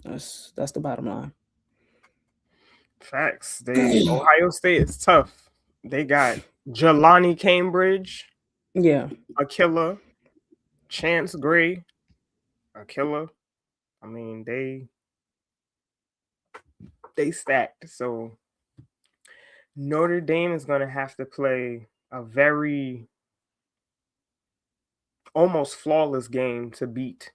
That's the bottom line. Facts. Ohio State is tough. They got Jelani Cambridge. Yeah. A killer. Chance Gray. A killer. I mean, they stacked. So Notre Dame is going to have to play a very almost flawless game to beat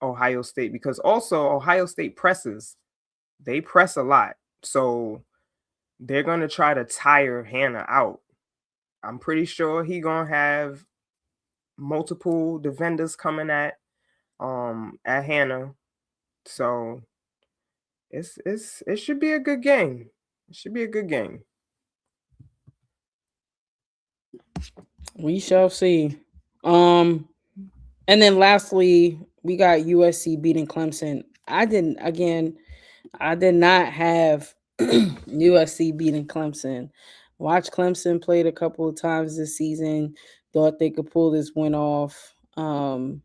Ohio State, because also Ohio State presses. They press a lot. So they're going to try to tire Hannah out. I'm pretty sure he going to have multiple defenders coming at Hannah. So it should be a good game. It should be a good game. We shall see. And then lastly, we got USC beating Clemson. I did not have USC beating Clemson. Watched Clemson played a couple of times this season. Thought they could pull this win off. And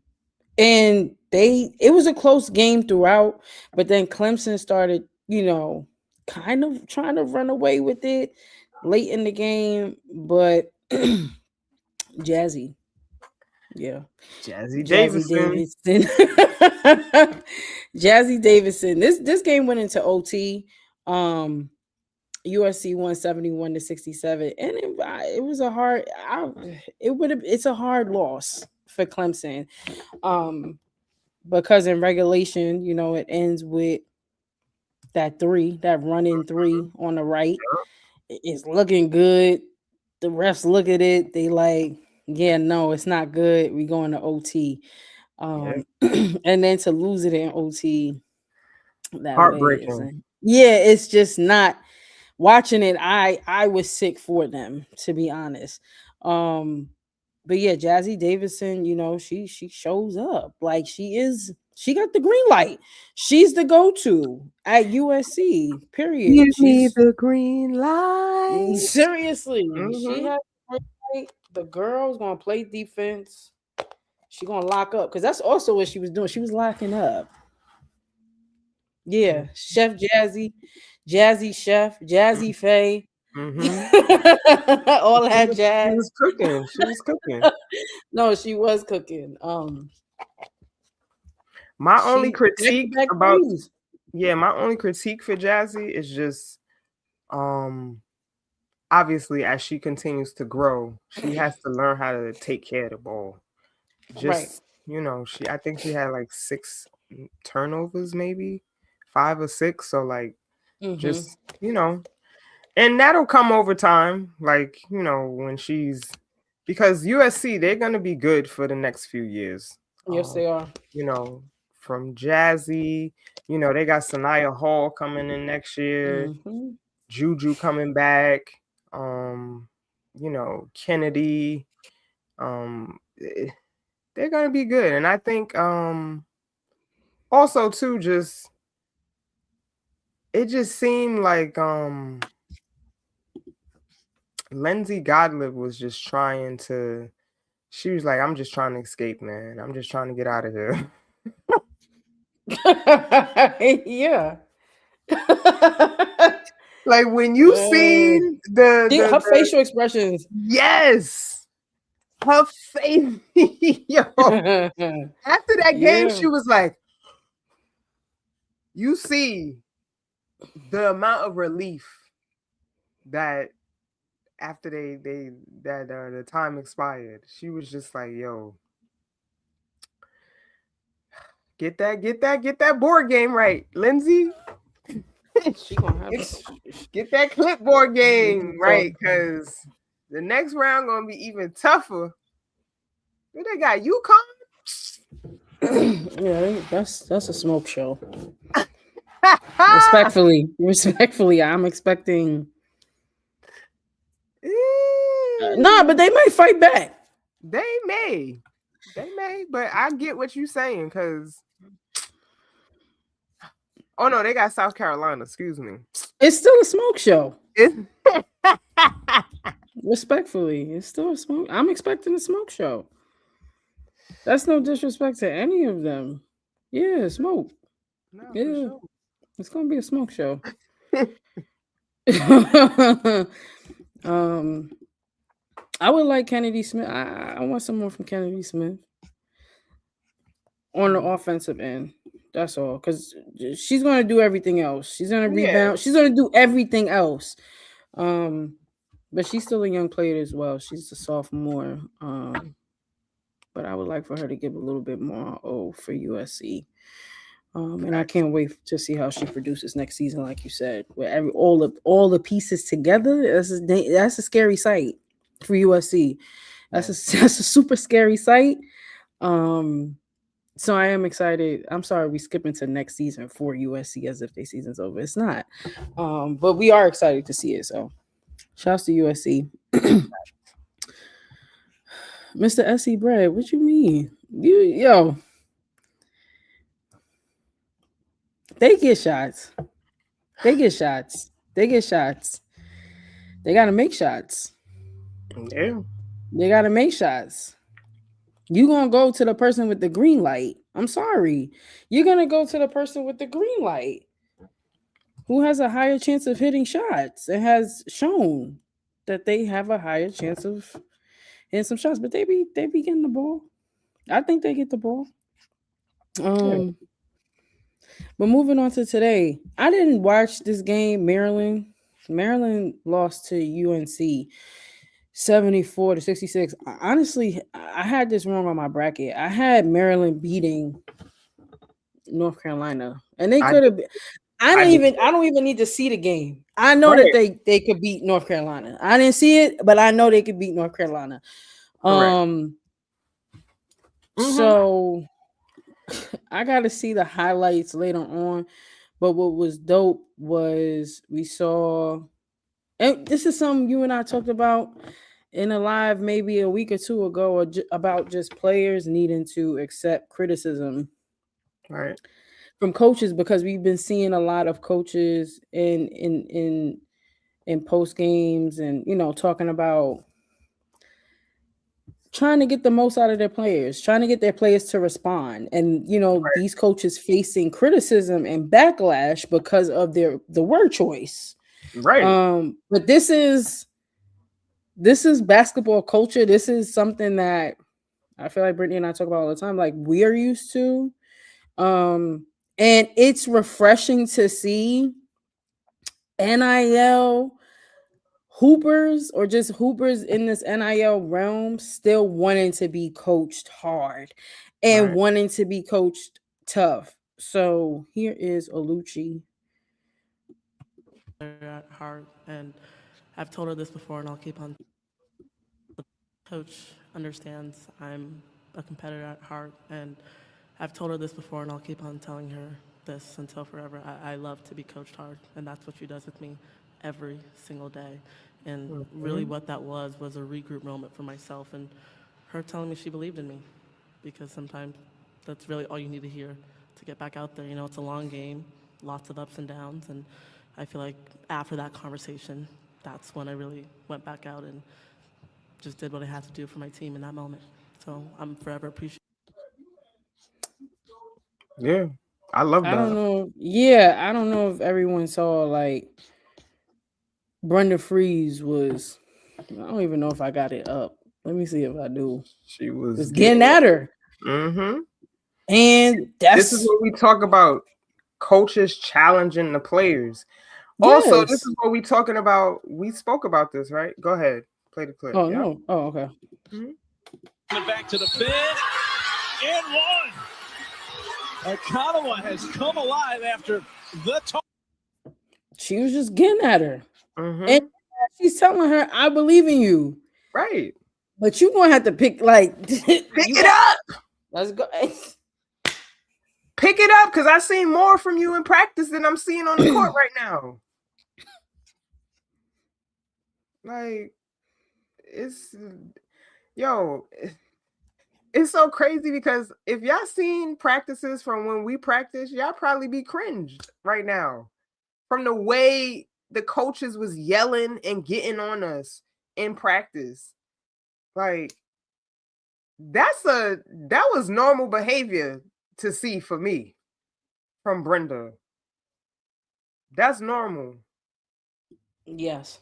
it was a close game throughout, but then Clemson started, kind of trying to run away with it late in the game, but Jazzy. Yeah. Jazzy Davidson. Jazzy Davidson. This game went into OT. USC won 71-67, and it was a hard. It's a hard loss for Clemson, because in regulation, it ends with that running three on the right. It's looking good. The refs look at it. They like, yeah, no, it's not good. We going to OT, and then to lose it in OT, that heartbreaking. It's just not. Watching it, I was sick for them, to be honest. But yeah, Jazzy Davidson, she shows up like she got the green light. She's the go-to at USC. Period. Give me the green light. Seriously, she has the green light. The girl's gonna play defense. She's gonna lock up, because that's also what she was doing. She was locking up. Yeah, Chef Jazzy Chef, Jazzy Faye. All that jazz. She was cooking. No, she was cooking. My only critique for Jazzy is just obviously as she continues to grow, she has to learn how to take care of the ball. Just I think she had like 6 turnovers, maybe 5 or 6. So like just and that'll come over time, like when because USC, they're gonna be good for the next few years. Yes, they are. From Jazzy, they got Sanaya Hall coming in next year, Juju coming back, Kennedy, they're gonna be good. And I think also too, it just seemed like Lindsay Godlive was just trying to. She was like, "I'm just trying to escape, man. I'm just trying to get out of here." Yeah. Like when you seen her facial expressions. Yes. Her face. Yo. After that game, she was like, you see the amount of relief that after the time expired, she was just like, yo, get that board game right, Lindsay. She gonna have get that clipboard game right, because the next round gonna be even tougher. What they got? UConn? Yeah, that's a smoke show. Respectfully, I'm expecting. Nah, but they might fight back. They may, but I get what you're saying, because. Oh no, they got South Carolina. Excuse me. It's still a smoke show. Respectfully, it's still a smoke. I'm expecting a smoke show. That's no disrespect to any of them. Yeah, smoke. No, yeah, sure. It's gonna be a smoke show. I would like Kennedy Smith. I want some more from Kennedy Smith on the offensive end. That's all, because she's going to do everything else. She's going to rebound. She's going to do everything else. But she's still a young player as well. She's a sophomore. But I would like for her to give a little bit more for USC. And I can't wait to see how she produces next season, like you said, with all the pieces together. That's a scary sight for USC. That's a super scary sight. So I am excited. I'm sorry we skipping to next season for USC as if their season's over. It's not. But we are excited to see it. So shouts to USC. Mr. S.E. Brad, what you mean? They get shots. They get shots. They get shots. They gotta make shots. Yeah. They gotta make shots. You gonna go to the person with the green light. I'm sorry. You're gonna go to the person with the green light who has a higher chance of hitting shots and has shown that they have a higher chance of hitting some shots. But they be getting the ball. I think they get the ball. But moving on to today, I didn't watch this game. Maryland lost to UNC 74-66. Honestly, I had this wrong on my bracket. I had Maryland beating North Carolina, and they could have. I don't even need to see the game. I know that they could beat North Carolina. I didn't see it, but I know they could beat North Carolina. So I got to see the highlights later on. But what was dope was we saw, and this is something you and I talked about in a live maybe a week or two ago, about just players needing to accept criticism from coaches, because we've been seeing a lot of coaches in post games and, you know, talking about trying to get the most out of their players, trying to get their players to respond. And, you know, these coaches facing criticism and backlash because of the word choice. Right. But this is basketball culture. This is something that I feel like Brittany and I talk about all the time. Like, we are used to. And it's refreshing to see NIL hoopers or just hoopers in this NIL realm still wanting to be coached hard and wanting to be coached tough. So here is Oluchi. At heart, and I've told her this before, and I'll keep on. The coach understands I'm a competitor at heart, and I've told her this before, and I'll keep on telling her this until forever. I love to be coached hard, and that's what she does with me every single day. And really what that was a regroup moment for myself, and her telling me she believed in me, because sometimes that's really all you need to hear to get back out there. You know, it's a long game, lots of ups and downs, and I feel like after that conversation, that's when I really went back out and just did what I had to do for my team in that moment. So I'm forever appreciative. Yeah, I love that. I don't know. Yeah, I don't know if everyone saw, like, Brenda Freeze was, I don't even know if I got it up. Let me see if I do. She was getting at her. And this is what we talk about, coaches challenging the players. Yes. Also, this is what we talking about. We spoke about this, right? Go ahead. Play the clip. Oh, no. Oh, okay. Back to the bin. And one. Akanawa has come alive after the talk. She was just getting at her. And she's telling her, I believe in you. Right. But you're going to have to pick it up. Let's go. Pick it up, because I seen more from you in practice than I'm seeing on the court right now. Like, it's so crazy, because if y'all seen practices from when we practice, y'all probably be cringed right now from the way the coaches was yelling and getting on us in practice. Like, that was normal behavior to see for me from Brenda. That's normal. Yes.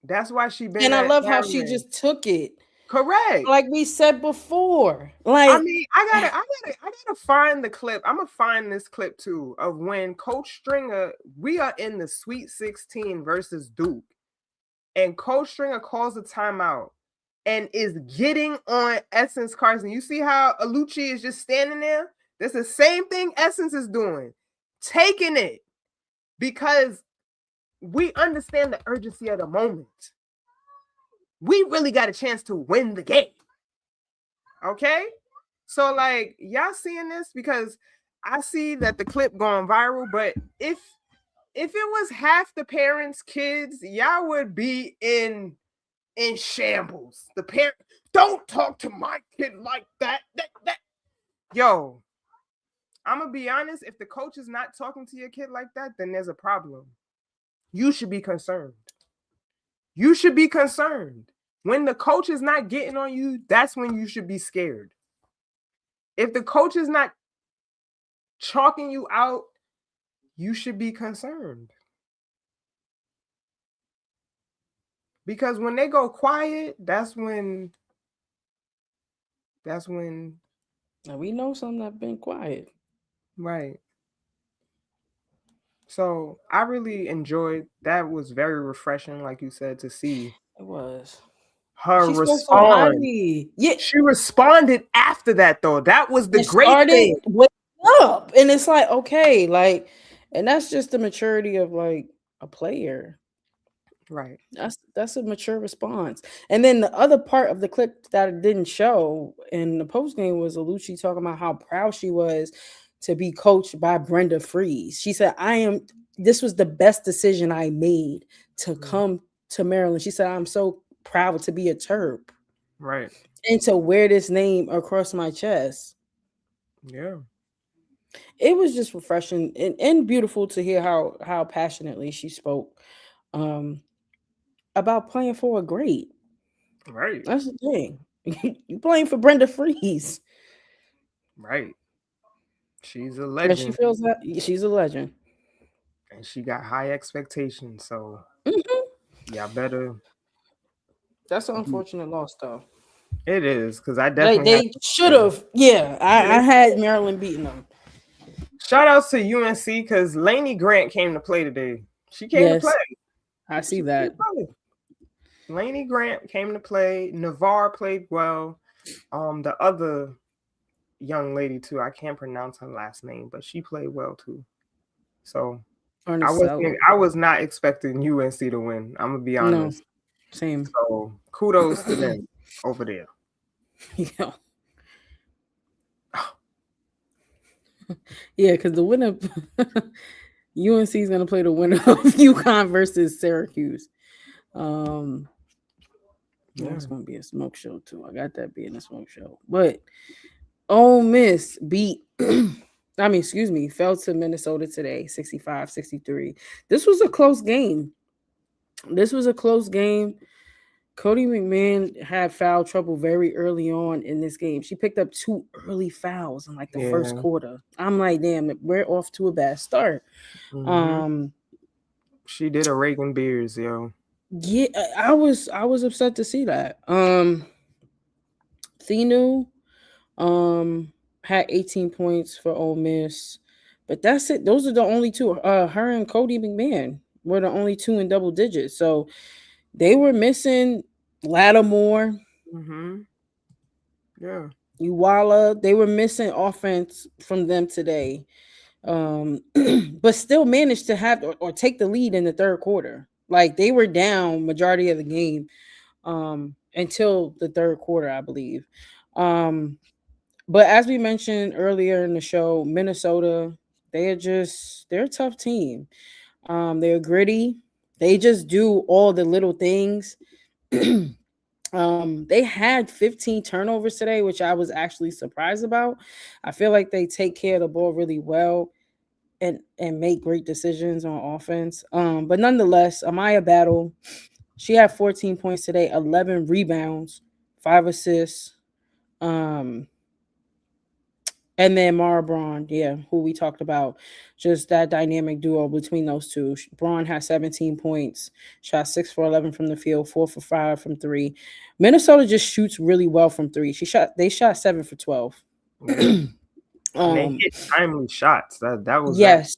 That's why she been. And I love how she just took it. Correct. Like we said before. Like, I mean, I gotta find the clip. I'm gonna find this clip too of when Coach Stringer, we are in the Sweet 16 versus Duke, and Coach Stringer calls a timeout and is getting on Essence Carson. You see how Oluchi is just standing there? That's the same thing Essence is doing, taking it, because we understand the urgency of the moment. We really got a chance to win the game. Okay? So like y'all seeing this because I see that the clip going viral, but if it was half the parents' kids, y'all would be in shambles. The parent, don't talk to my kid like that. Yo, I'm gonna be honest. If the coach is not talking to your kid like that, then there's a problem. You should be concerned. You should be concerned. When the coach is not getting on you, that's when you should be scared. If the coach is not chalking you out, you should be concerned. Because when they go quiet, that's when Now we know some that have been quiet. Right. So I really enjoyed that. Was very refreshing, like you said, to see. It was. Her She spoke respond. so highly. Yeah. She responded after that, though. That was the great thing. Wake up. And it's like, okay, like, and that's just the maturity of like a player. Right. That's a mature response. And then the other part of the clip that it didn't show in the post game was Alucci talking about how proud she was to be coached by Brenda Freeze. She said, this was the best decision I made to come to Maryland. She said, I'm so proud to be a Terp. Right. And to wear this name across my chest. Yeah. It was just refreshing and beautiful to hear how passionately she spoke about playing for a great. Right. That's the thing. You playing for Brenda Freeze. Right. She's a legend. And she feels that she's a legend. And she got high expectations. So yeah, better. That's an unfortunate loss, though. It is, because I definitely they should have. Yeah, I had Maryland beating them. Shout outs to UNC because Lainey Grant came to play today. She came to play. I see that. Lainey Grant came to play. Navarre played well. The other young lady too, I can't pronounce her last name, but she played well too. So I was not expecting UNC to win. I'm gonna be honest. No, same. So kudos to them over there. Yeah. Yeah, because the winner UNC is gonna play the winner of UConn versus Syracuse. It's gonna be a smoke show too. I got that being a smoke show. But Ole Miss fell to Minnesota today, 65-63. This was a close game. Cody McMahon had foul trouble very early on in this game. She picked up 2 early fouls in like the first quarter. I'm like, damn, we're off to a bad start. She did a Reagan Beers, yo. Yeah, I was upset to see that. Thenu had 18 points for Ole Miss, but that's it. Those are the only 2. Her and Cody McMahon were the only 2 in double digits. So they were missing Lattimore. Yeah. Uwala. They were missing offense from them today. But still managed to have or take the lead in the third quarter. Like they were down majority of the game until the third quarter, I believe. But as we mentioned earlier in the show, Minnesota, they're a tough team. They're gritty. They just do all the little things. They had 15 turnovers today, which I was actually surprised about. I feel like they take care of the ball really well and make great decisions on offense. But nonetheless, Amaya Battle, she had 14 points today, 11 rebounds, 5 assists. And then Mara Braun, who we talked about, just that dynamic duo between those two. Braun had 17 points, shot 6 for 11 from the field, 4 for 5 from 3. Minnesota just shoots really well from 3. They shot 7 for 12. They hit timely shots. That was yes.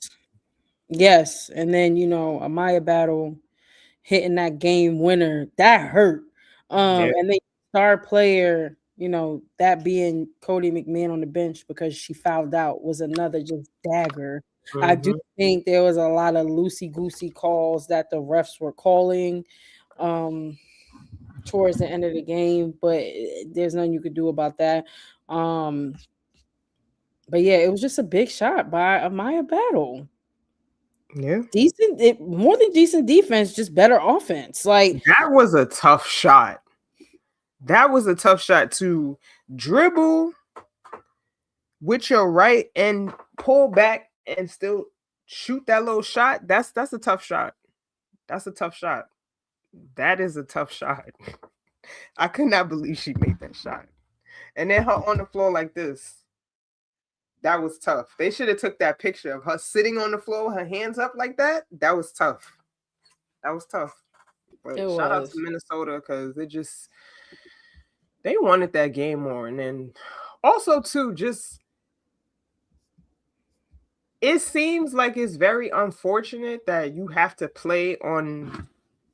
And then Amaya Battle hitting that game winner, that hurt. And then star player. That being Cody McMahon on the bench because she fouled out was another just dagger. I do think there was a lot of loosey-goosey calls that the refs were calling. towards the end of the game, but there's nothing you could do about that. But yeah, it was just a big shot by Amaya Battle. Yeah. More than decent defense, just better offense. Like, that was a tough shot. That was a tough shot to dribble with your right and pull back and still shoot that little shot. That's a tough shot. That's a tough shot. That is a tough shot. I could not believe she made that shot. And then her on the floor like this. That was tough. They should have took that picture of her sitting on the floor, her hands up like that. That was tough. That was tough. But shout out to Minnesota because they wanted that game more. And then also too, just it seems like it's very unfortunate that you have to play on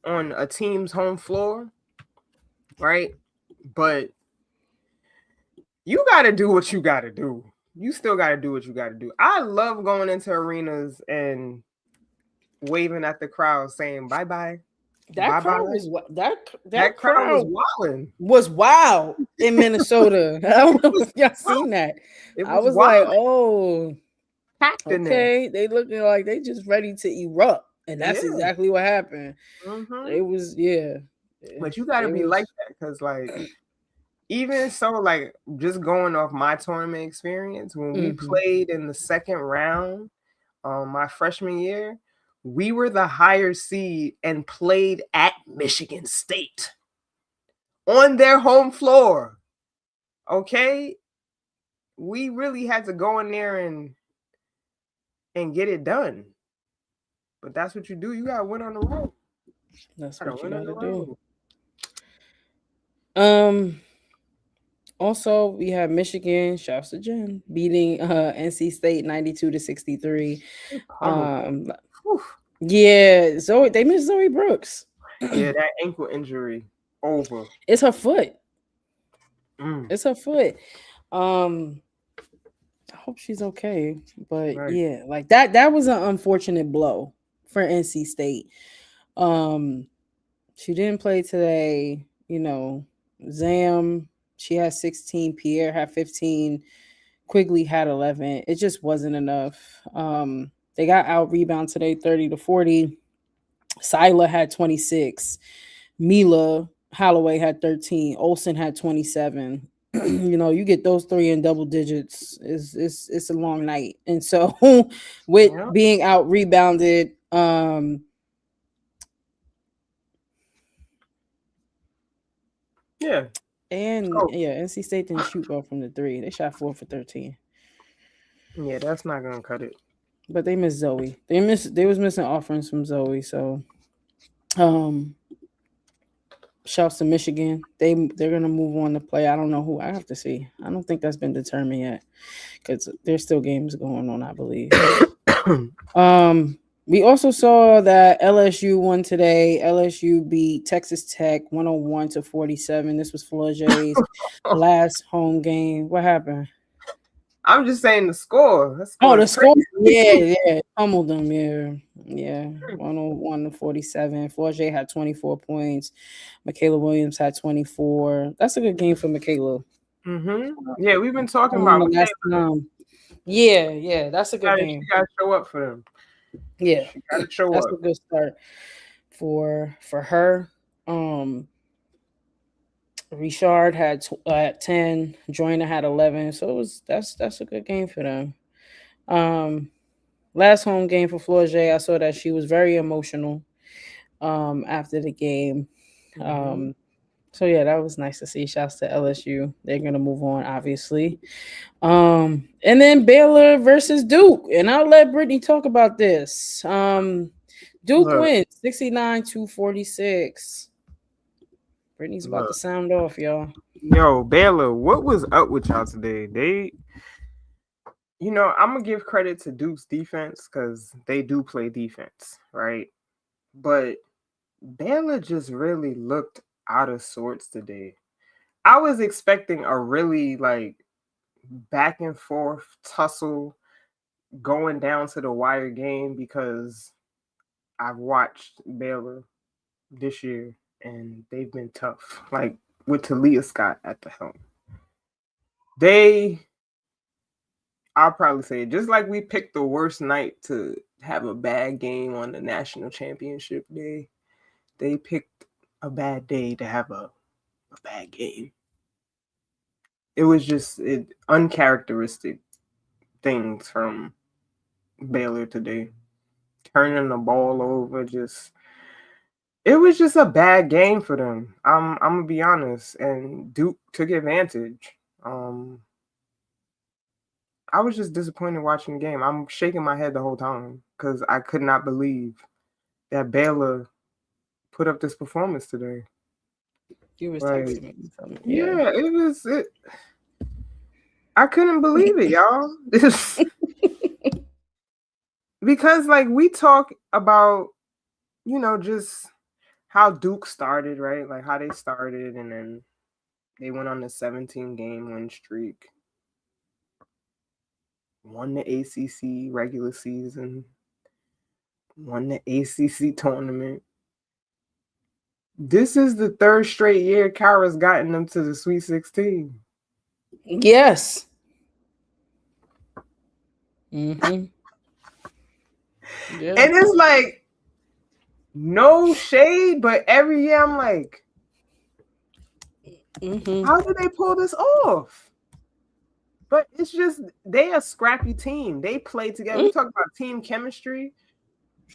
a team's home floor, right? But you got to do what you got to do. You still got to do what you got to do. I love going into arenas and waving at the crowd saying bye-bye. That crowd was that crowd was wilding. Was wild in Minnesota. I don't know if y'all seen that. I was like, oh, okay. They looking like they just ready to erupt. And that's exactly what happened. Mm-hmm. It was, But you got to be like that because, like, even so, like, just going off my tournament experience, when we played in the second round my freshman year, we were the higher seed and played at Michigan State on their home floor. Okay? We really had to go in there and get it done. But that's what you do. You got to win on the road. That's what you got to do. Also, we have Michigan, shouts to Jen, beating NC State 92-63. Yeah, they missed Zoe Brooks. Yeah, that ankle injury over. It's her foot. It's her foot. I hope she's okay. But yeah, like that was an unfortunate blow for NC State. She didn't play today. You know, Zam, she had 16. Pierre had 15. Quigley had 11. It just wasn't enough. They got out rebound today, 30-40. Sila had 26. Mila Holloway had 13. Olsen had 27. You know, you get those three in double digits, it's a long night. And so with being out rebounded, NC State didn't shoot well from the three. They shot 4 for 13. Yeah, that's not gonna cut it. But they missed Zoe. They was missing offerings from Zoe. So shouts to Michigan. They're gonna move on to play. I don't know who. I have to see. I don't think that's been determined yet because there's still games going on, I believe. We also saw that LSU won today. LSU beat Texas Tech 101-47. This was Florger's last home game. What happened? I'm just saying the score. The score. Yeah. Pummeled them. Yeah. 101-47. Florger had 24 points. Michaela Williams had 24. That's a good game for Michaela. Yeah, we've been talking about Michaela. Yeah, that's a good game. You gotta show up for them. Yeah, you gotta show that's up. A good start for her. Richard had 10. Joyner had 11. So that's a good game for them. Last home game for Florger, I saw that she was very emotional after the game. So yeah, that was nice to see. Shouts to LSU. They're gonna move on, obviously. And then Baylor versus Duke, and I'll let Brittany talk about this. Duke wins 69-46. Brittany's about to sound off, y'all. Yo, Baylor, what was up with y'all today? I'm gonna give credit to Duke's defense because they do play defense, right? But Baylor just really looked out of sorts today. I was expecting a really back and forth tussle going down to the wire game because I've watched Baylor this year and they've been tough. Like with Talia Scott at the helm, I'll probably say it, just like we picked the worst night to have a bad game on the national championship day, they picked a bad day to have a bad game. It was just uncharacteristic things from Baylor today. Turning the ball over, it was just a bad game for them. I'm gonna be honest, and Duke took advantage. I was just disappointed watching the game. I'm shaking my head the whole time because I could not believe that Baylor put up this performance today. You was Like, texting me something. Yeah, it was it. I couldn't believe it, y'all. Because like we talk about, just how Duke started, right? Like how they started, and then they went on the 17-game win streak. Won the ACC regular season, won the ACC tournament. This is the third straight year Kyra's gotten them to the Sweet 16. Yes. Mm-hmm. Yeah. And it's like, no shade, but every year I'm like, how do they pull this off? But it's just, they a scrappy team. They play together. We talk about team chemistry.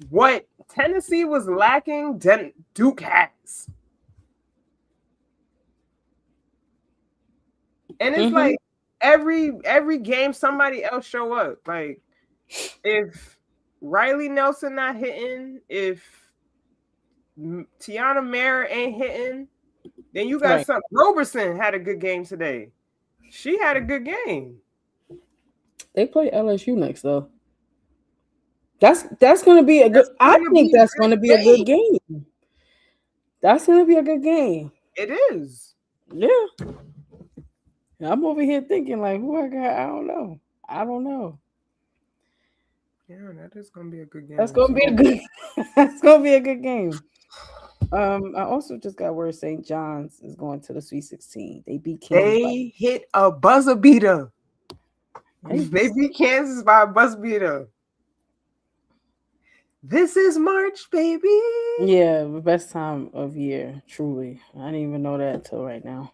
What Tennessee was lacking, Duke has. And it's like every game somebody else show up. Like if Riley Nelson not hitting, if Tiana Mayer ain't hitting, then you got something. Roberson had a good game today. She had a good game. They play LSU next though. That's going to be a good. I think that's going to be a good game. That's going to be a good game. It is. Yeah. I'm over here thinking like, who I got? I don't know. Yeah, that is going to be a good game. That's going to be a good. That's going to be a good game. I also just got word St. John's is going to the Sweet 16. They beat Kansas. They hit a buzzer beater. They beat Kansas by a buzzer beater. This is March, baby. Yeah, the best time of year, truly. I didn't even know that until right now.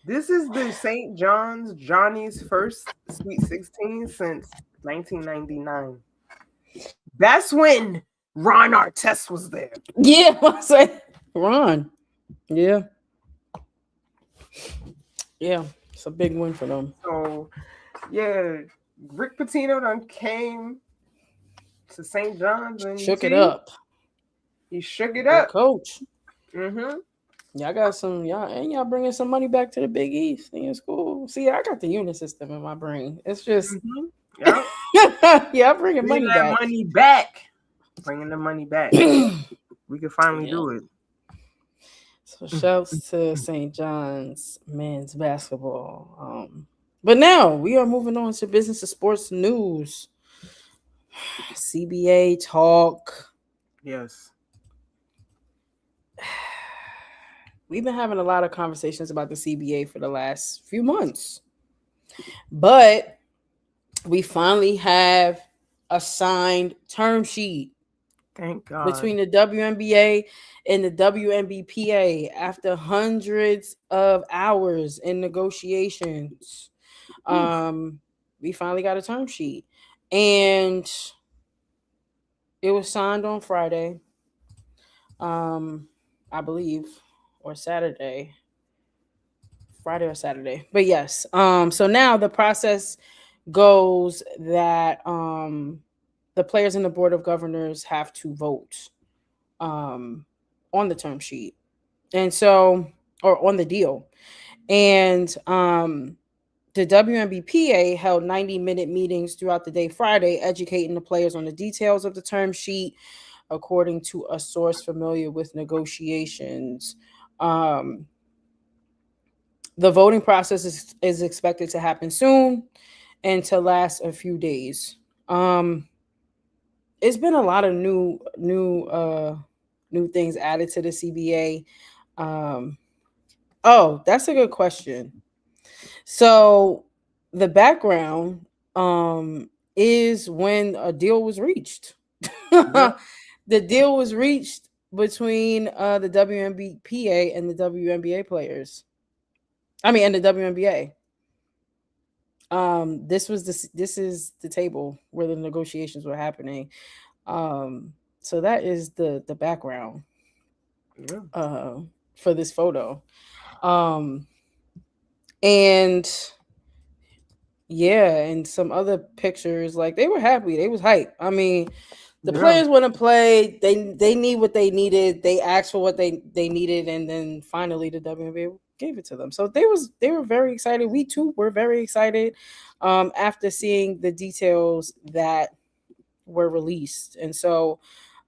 This is the St. Johnny's first Sweet 16 since 1999. That's when Ron Artest was there. Yeah, I say Ron. Yeah. Yeah, it's a big win for them. So, yeah, Rick Pitino done came to St. John's and shook it up. He shook it up. Coach. Mm-hmm. Y'all got y'all bringing some money back to the Big East in your school. See, I got the unit system in my brain. It's just, bringing money back. Bringing the money back. We can finally do it. So shouts to St. John's men's basketball. But now we are moving on to business and sports news. CBA talk. Yes. We've been having a lot of conversations about the CBA for the last few months. But we finally have a signed term sheet. Thank God. Between the WNBA and the WNBPA after hundreds of hours in negotiations. We finally got a term sheet. And it was signed on Friday, I believe, or Saturday. Friday or Saturday. But yes. So now the process goes that the players and the board of governors have to vote on the term sheet. And so, or on the deal. And the WNBPA held 90-minute meetings throughout the day Friday, educating the players on the details of the term sheet, according to a source familiar with negotiations. The voting process is expected to happen soon and to last a few days. It's been a lot of new new things added to the CBA. Oh, that's a good question. So the background is when a deal was reached. The deal was reached between the WNBA and the WNBA players. And the WNBA. This is the table where the negotiations were happening. So that is the background for this photo. And some other pictures, like they were happy, they was hype. I mean, the players want to play, they need what they needed, they asked for what they needed, and then finally the WNBA gave it to them. So they were very excited. We too were very excited after seeing the details that were released. And so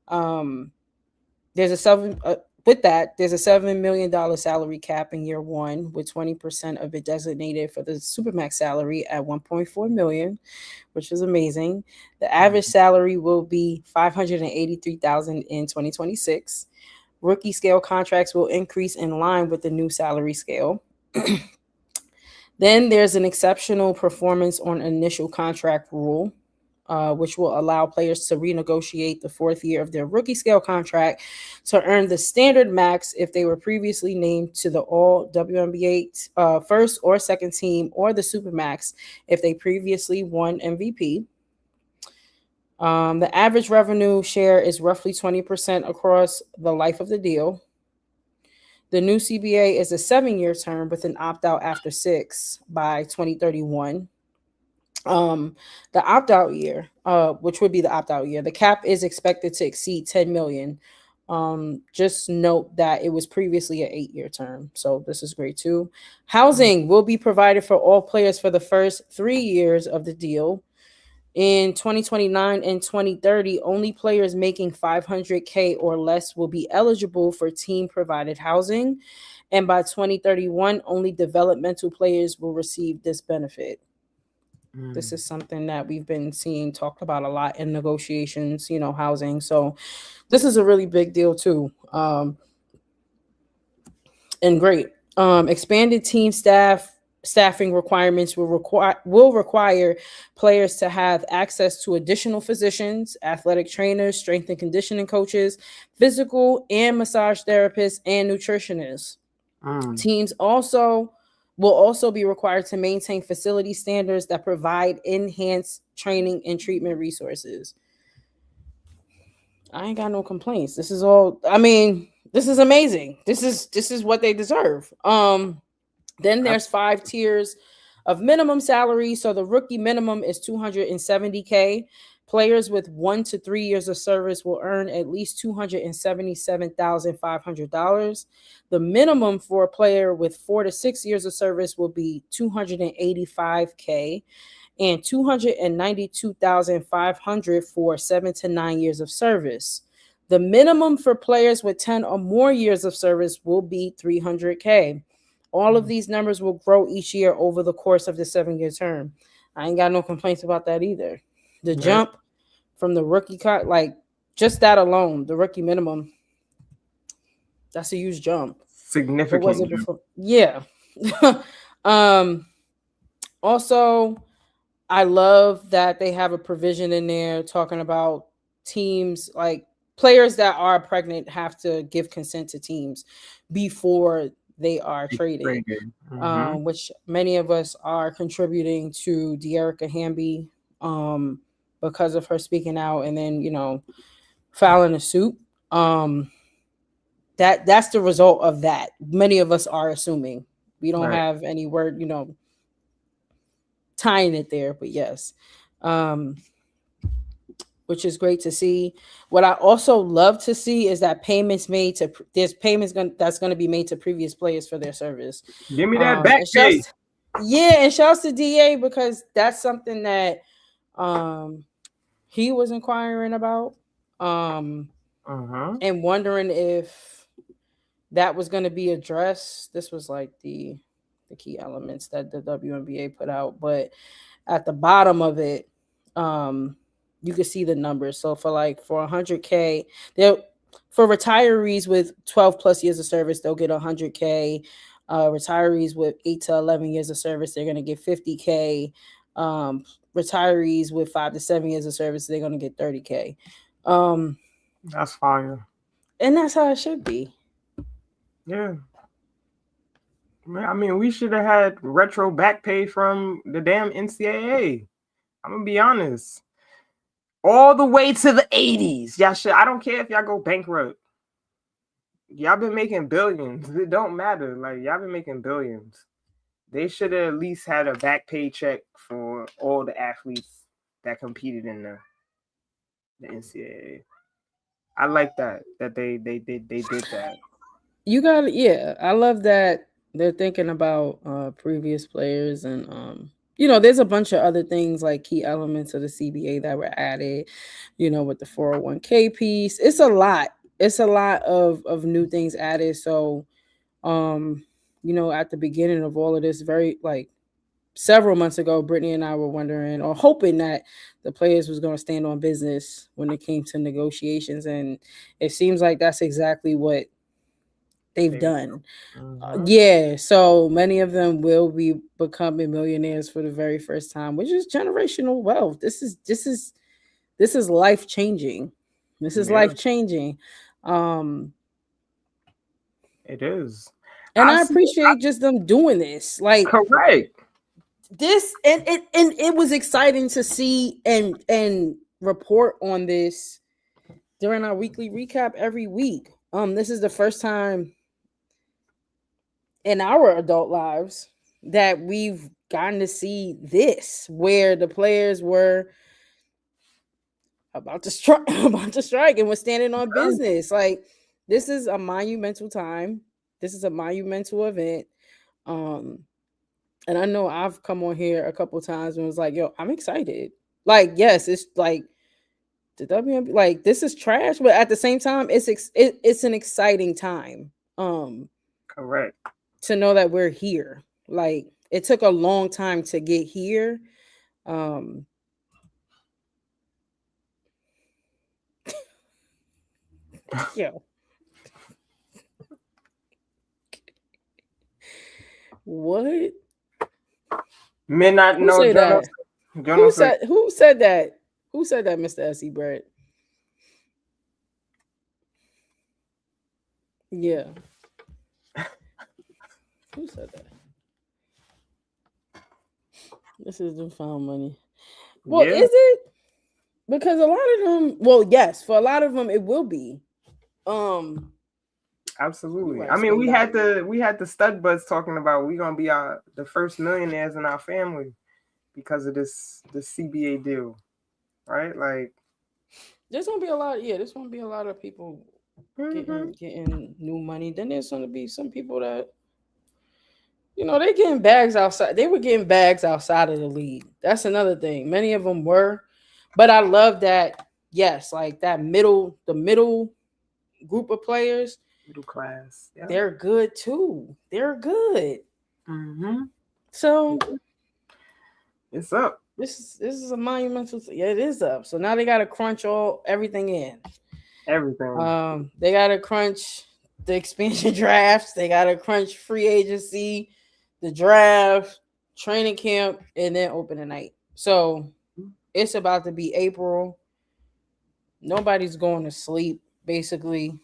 there's a $7 million salary cap in year one, with 20% of it designated for the Supermax salary at $1.4 million, which is amazing. The average salary will be $583,000 in 2026. Rookie scale contracts will increase in line with the new salary scale. Then there's an exceptional performance on initial contract rule, which will allow players to renegotiate the fourth year of their rookie scale contract to earn the standard max if they were previously named to the all WNBA first or second team, or the Supermax if they previously won MVP. The average revenue share is roughly 20% across the life of the deal. The new CBA is a 7-year term with an opt-out after 6 by 2031. The opt-out year, which would be the opt-out year, the cap is expected to exceed $10 million. Just note that it was previously an 8-year term, so this is great too. Housing will be provided for all players for the first 3 years of the deal. In 2029 and 2030, only players making $500K or less will be eligible for team-provided housing, and by 2031, only developmental players will receive this benefit. This is something that we've been seeing talked about a lot in negotiations, housing. So this is a really big deal too. And great. Expanded team staffing requirements will require players to have access to additional physicians, athletic trainers, strength and conditioning coaches, physical and massage therapists, and nutritionists. Teams will also be required to maintain facility standards that provide enhanced training and treatment resources. I ain't got no complaints. This is amazing. This is what they deserve. Then there's 5 tiers of minimum salary. So the rookie minimum is $270K. Players with 1 to 3 years of service will earn at least $277,500. The minimum for a player with 4 to 6 years of service will be $285K, and $292,500 for 7 to 9 years of service. The minimum for players with 10 or more years of service will be $300K. All of these numbers will grow each year over the course of the 7-year term. I ain't got no complaints about that either. The jump from the rookie cut, like just that alone, the rookie minimum, that's a huge jump. Significant. What was it before? Yeah. Also, I love that they have a provision in there talking about teams, like players that are pregnant have to give consent to teams before they are traded. Which many of us are contributing to De'Erica Hamby because of her speaking out and then, filing a suit. That's the result of that. Many of us are assuming. We don't have any word, tying it there, but yes. Which is great to see. What I also love to see is that payments that's going to be made to previous players for their service. Give me that back pay. And shouts to DA, because that's something that he was inquiring about and wondering if that was going to be addressed. This was like the key elements that the WNBA put out, but at the bottom of it, you can see the numbers. So for 100K, For retirees with 12 plus years of service, they'll get $100K. Retirees with 8 to 11 years of service, they're going to get $50K. Retirees with 5 to 7 years of service, they're going to get $30K. That's fire. And that's how it should be. Yeah. I mean, we should have had retro back pay from the damn NCAA. I'm going to be honest. All the way to the 80s. Y'all should. I don't care if y'all go bankrupt. Y'all been making billions. It don't matter. Like, y'all been making billions. They should have at least had a back pay check for all the athletes that competed in the NCAA. I like that they did that. You got it. Yeah, I love that they're thinking about previous players, and there's a bunch of other things like key elements of the CBA that were added. With the 401k piece, it's a lot. It's a lot of new things added. So, at the beginning of all of this, several months ago, Brittany and I were wondering or hoping that the players was going to stand on business when it came to negotiations. And it seems like that's exactly what they've done. Mm-hmm. So many of them will be becoming millionaires for the very first time, which is generational wealth. This is life changing. This is life changing. It is. And I appreciate just them doing this. Like, correct. This and it was exciting to see and report on this during our weekly recap every week. This is the first time in our adult lives that we've gotten to see this, where the players were about to strike and was standing on business. Like, this is a monumental time. This is a monumental event. And I know I've come on here a couple times and was like, yo, I'm excited. Like, yes, it's like the WNBA, like, this is trash, but at the same time, it's an exciting time. Correct. To know that we're here. Like, it took a long time to get here. Yo. What? Midnight. Who No, that? Who said that? Who said that, Mr. S.E. Brett? Yeah. Who said that? This is the found money. Well, is it? Because a lot of them, well, yes, for a lot of them, it will be. Absolutely. I mean, we had the stud buds talking about we're gonna be the first millionaires in our family because of the CBA deal, right? Like, there's gonna be a lot. Yeah, there's gonna be a lot of people getting new money. Then there's gonna be some people that, they're getting bags outside. They were getting bags outside of the league. That's another thing. Many of them were, but I love that. Yes, like the middle group of players. Middle class. Yeah. They're good too. They're good. Mm-hmm. So it's up. This is a monumental. Yeah, it is up. So now they got to crunch everything in. Everything. They got to crunch the expansion drafts. They got to crunch free agency, the draft, training camp, and then opening night. So it's about to be April. Nobody's going to sleep, basically,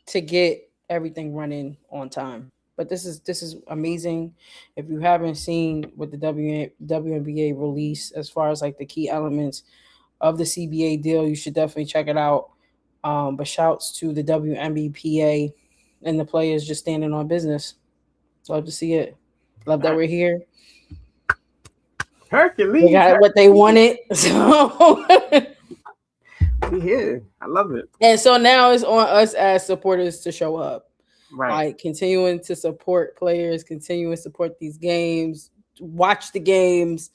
to get everything running on time. But this is amazing. If you haven't seen what the WNBA release as far as like the key elements of the CBA deal, you should definitely check it out. But shouts to the WNBPA and the players just standing on business. Love to see it. Love that we're here. Hercules. They got what they wanted. So we here. I love it. And so now it's on us as supporters to show up. Right. Like, continuing to support players, continuing to support these games, watch the games,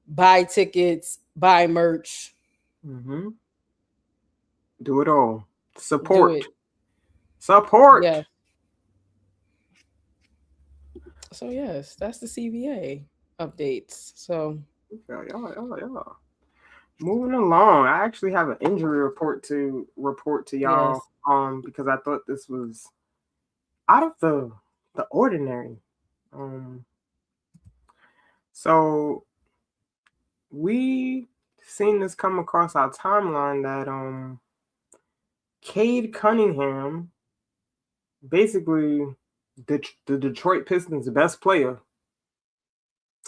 buy tickets, buy merch. Mm-hmm. Do it all. Support. Support. Yeah. So yes, that's the CBA updates. So y'all. Moving along, I actually have an injury report to y'all. Yes. Because I thought this was out of the ordinary. So we seen this come across our timeline that Cade Cunningham, basically the Detroit Pistons' best player,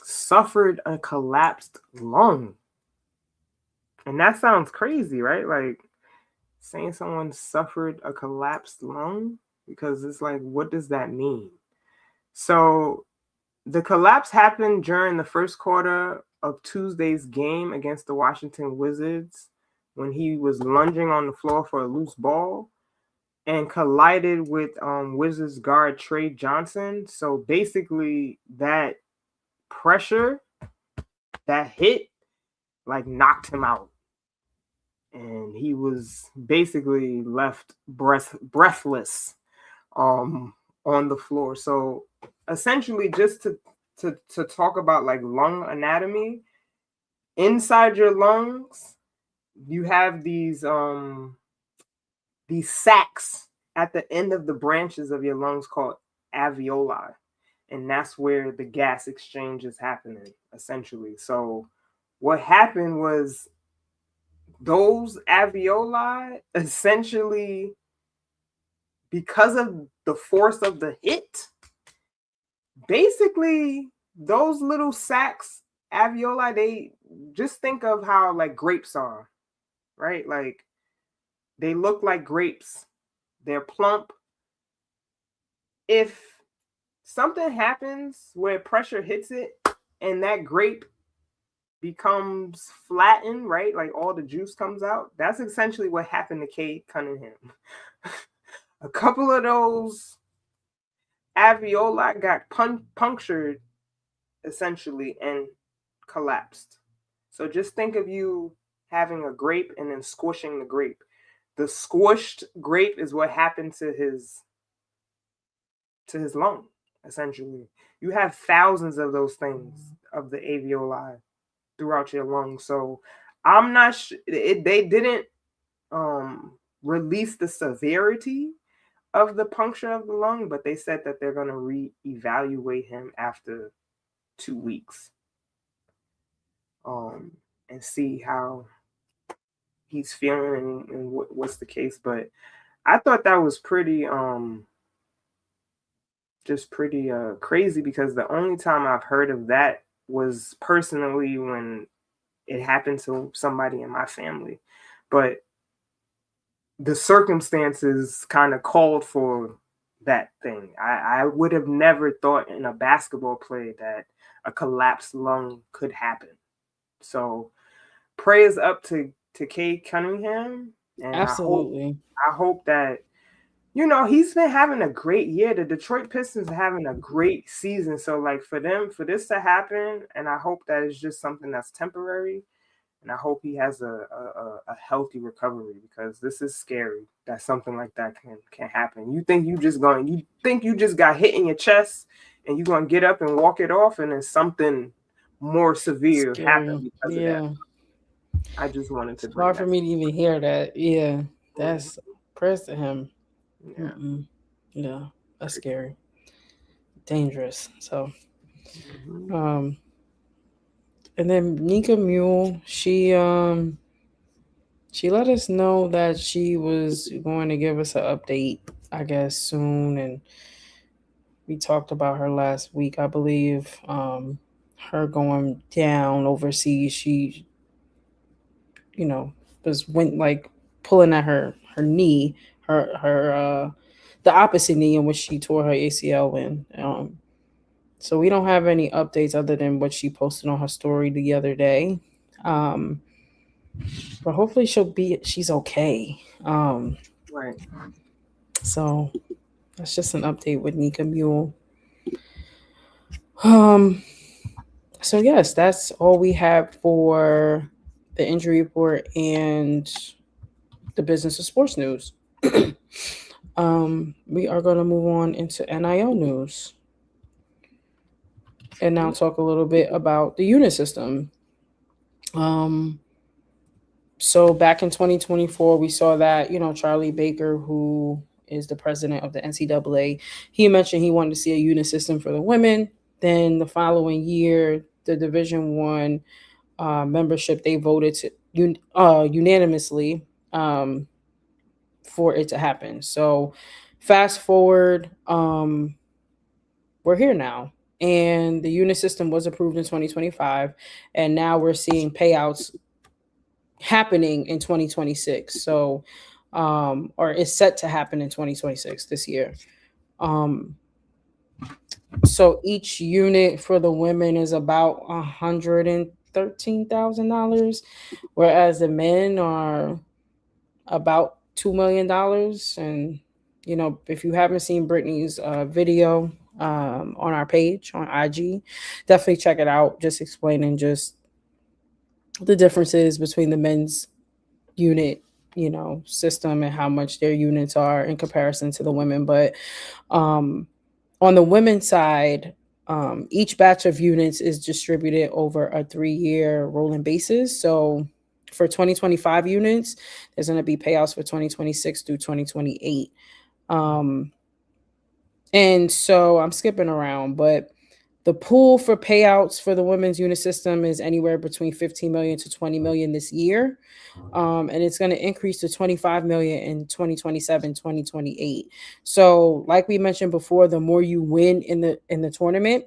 suffered a collapsed lung. And that sounds crazy, right? Like saying someone suffered a collapsed lung, because it's like, what does that mean? So the collapse happened during the first quarter of Tuesday's game against the Washington Wizards when he was lunging on the floor for a loose ball and collided with Wizards guard Trey Johnson. So basically that pressure, that hit, like knocked him out. And he was basically left breathless on the floor. So essentially, just to talk about like lung anatomy, inside your lungs, you have these sacs at the end of the branches of your lungs called alveoli. And that's where the gas exchange is happening, essentially. So what happened was those alveoli, essentially, because of the force of the hit, basically those little sacs, alveoli, they just think of how like grapes are, right? Like they look like grapes. They're plump. If something happens where pressure hits it and that grape becomes flattened, right? Like all the juice comes out. That's essentially what happened to Cade Cunningham. A couple of those alveoli got punctured, essentially, and collapsed. So just think of you having a grape and then squishing the grape. The squished grape is what happened to his lung, essentially. You have thousands of those things, of the alveoli, throughout your lungs. So I'm not sure, they didn't release the severity of the puncture of the lung, but they said that they're going to re-evaluate him after 2 weeks and see how he's feeling and what's the case. But I thought that was pretty crazy, because the only time I've heard of that was personally when it happened to somebody in my family. But the circumstances kind of called for that thing. I would have never thought in a basketball play that a collapsed lung could happen. So prayers up to Cade Cunningham. And absolutely. I hope that, he's been having a great year. The Detroit Pistons are having a great season. So like for this to happen, and I hope that it's just something that's temporary. And I hope he has a healthy recovery, because this is scary that something like that can happen. You think you just got hit in your chest and you're going to get up and walk it off, and then something more severe happened because of that. I just wanted to. It's hard for me to even hear that. Yeah, that's prayers to him. Yeah. Yeah, that's scary, dangerous. So, and then Nika Mule, she let us know that she was going to give us an update, I guess, soon. And we talked about her last week, I believe. Her going down overseas. She, went like pulling at her knee, the opposite knee, in which she tore her ACL in. So we don't have any updates other than what she posted on her story the other day. But hopefully she's okay. Right. So that's just an update with Nika Mule. So yes, that's all we have for the injury report and the business of sports news. We are going to move on into NIL news. And now talk a little bit about the unit system. So back in 2024, we saw that, Charlie Baker, who is the president of the NCAA, he mentioned he wanted to see a unit system for the women. Then the following year, the Division I membership, they voted to unanimously for it to happen. So fast forward, we're here now. And the unit system was approved in 2025. And now we're seeing payouts happening in 2026. So, or is set to happen in 2026 this year. So each unit for the women is about $113,000, whereas the men are about $2 million. And, if you haven't seen Brittany's video on our page on IG, definitely check it out. Just explaining just the differences between the men's unit, system and how much their units are in comparison to the women. But on the women's side, each batch of units is distributed over a 3-year rolling basis. So for 2025 units, there's going to be payouts for 2026 through 2028. And so I'm skipping around, but the pool for payouts for the women's unit system is anywhere between 15 million to 20 million this year. And it's going to increase to 25 million in 2027, 2028. So like we mentioned before, the more you win in the tournament,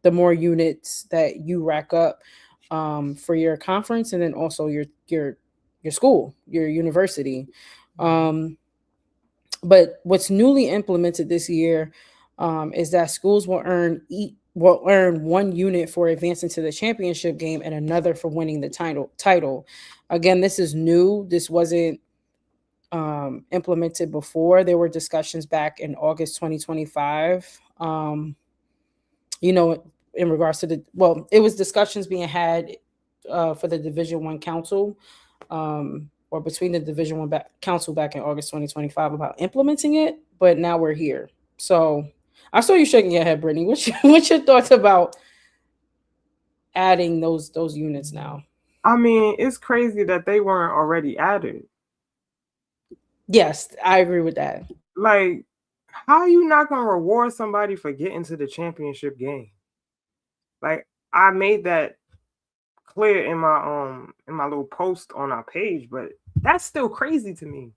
the more units that you rack up for your conference, and then also your school, your university. But what's newly implemented this year is that schools will earn 1 unit for advancing to the championship game and another for winning the title. Again, this is new. This wasn't implemented before. There were discussions back in August 2025. In regards to it was discussions being had for the Division I Council, or between the Division I Council back in August 2025 about implementing it, but now we're here. So I saw you shaking your head, Brittany. What's your thoughts about adding those units now? I mean, it's crazy that they weren't already added. Yes, I agree with that. Like, how are you not going to reward somebody for getting to the championship game? Like, I made that clear in my little post on our page, but that's still crazy to me.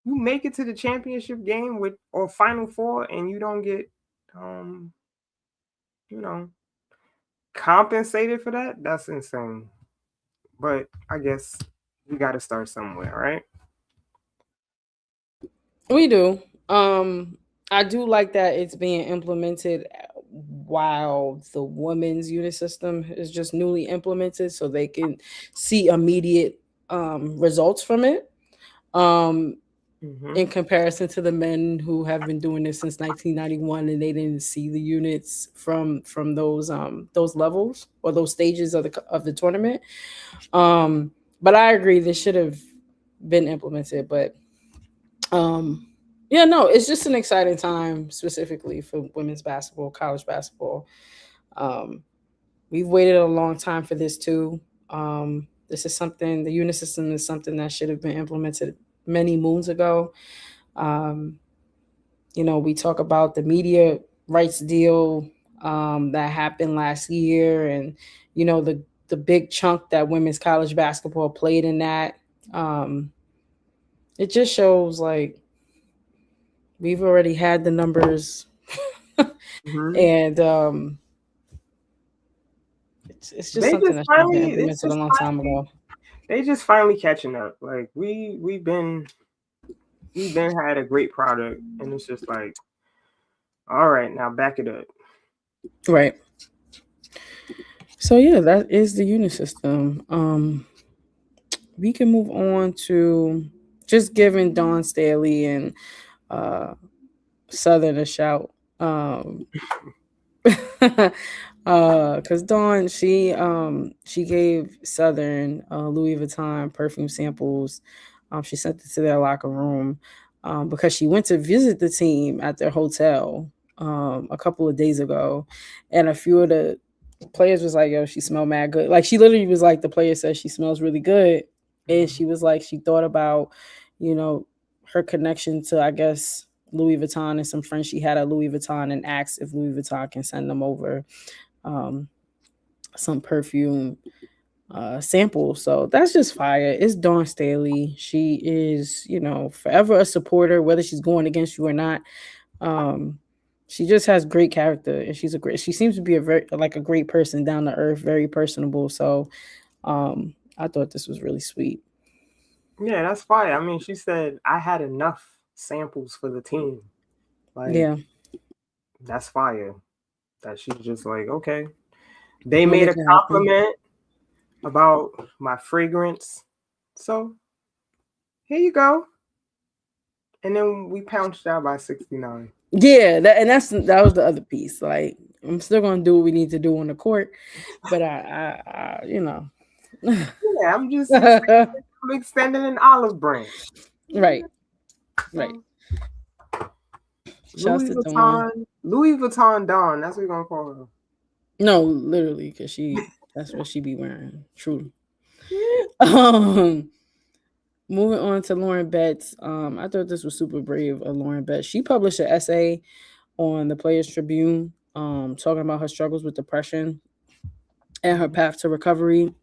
You make it to the championship game or Final Four and you don't get compensated for that? That's insane. But I guess we got to start somewhere, right? We do. I do like that it's being implemented while the women's unit system is just newly implemented, so they can see immediate results from it. In comparison to the men who have been doing this since 1991 and they didn't see the units from those levels or those stages of the tournament. But I agree this should have been implemented. But it's just an exciting time specifically for women's basketball, college basketball. We've waited a long time for this too. This is something, the unit system is something that should have been implemented many moons ago. We talk about the media rights deal that happened last year, and the big chunk that women's college basketball played in that. It just shows like we've already had the numbers, and it's just something that should have been implemented a long time ago. They just finally catching up. Like we've been had a great product, and it's just like, all right, now back it up. Right. So yeah, that is the unit system. We can move on to just giving Dawn Staley and Southern a shout. Because Dawn, she gave Southern Louis Vuitton perfume samples. She sent it to their locker room because she went to visit the team at their hotel a couple of days ago, and a few of the players was like, "Yo, she smelled mad good." Like she literally was like, the player said she smells really good, And she was like, she thought about, her connection to, I guess, Louis Vuitton and some friends she had at Louis Vuitton, and asked if Louis Vuitton can send them over some perfume samples. So that's just fire. It's Dawn Staley. She is, forever a supporter, whether she's going against you or not. She just has great character, and she seems to be a great person, down to earth, very personable. So I thought this was really sweet. Yeah, that's fire. I mean, she said I had enough samples for the team. Yeah, that's fire. That she's just like, okay. They made a compliment about my fragrance, so here you go. And then we pounced out by 69. Yeah, that was the other piece. Like, I'm still gonna do what we need to do on the court, but I yeah, I'm just I'm extending an olive branch. Right. Louis Vuitton Dawn. That's what we're gonna call her. No, literally, because that's what she be wearing. True. Moving on to Lauren Betts. I thought this was super brave of Lauren Betts. She published an essay on the Players Tribune, talking about her struggles with depression and her path to recovery.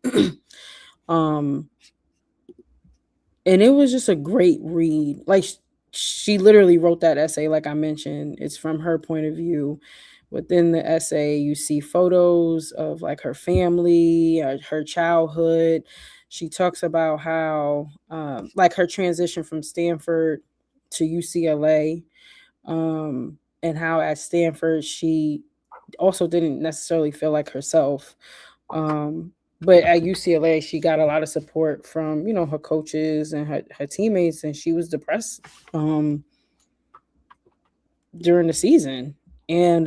And it was just a great read. Like, she literally wrote that essay, like I mentioned. It's from her point of view. Within the essay, you see photos of like her family, her childhood. She talks about how, like, her transition from Stanford to UCLA, and how at Stanford she also didn't necessarily feel like herself. But at UCLA, she got a lot of support from, her coaches and her teammates, and she was depressed during the season. And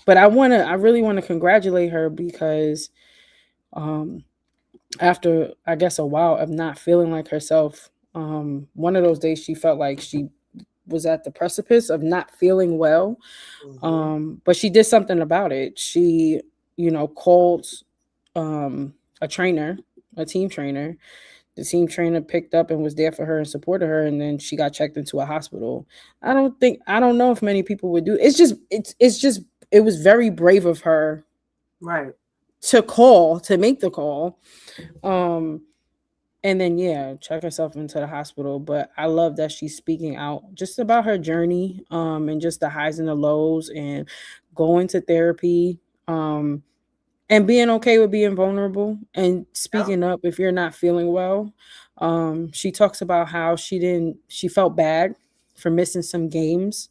but I really want to congratulate her, because after, I guess, a while of not feeling like herself, one of those days she felt like she was at the precipice of not feeling well. But she did something about it. She, called a team trainer. The team trainer picked up and was there for her and supported her, and then she got checked into a hospital. I don't know if many people would do. It was very brave of her, right, to make the call, and then check herself into the hospital. But I love that she's speaking out just about her journey, and just the highs and the lows, and going to therapy, and being okay with being vulnerable and speaking up if you're not feeling well. She talks about how she felt bad for missing some games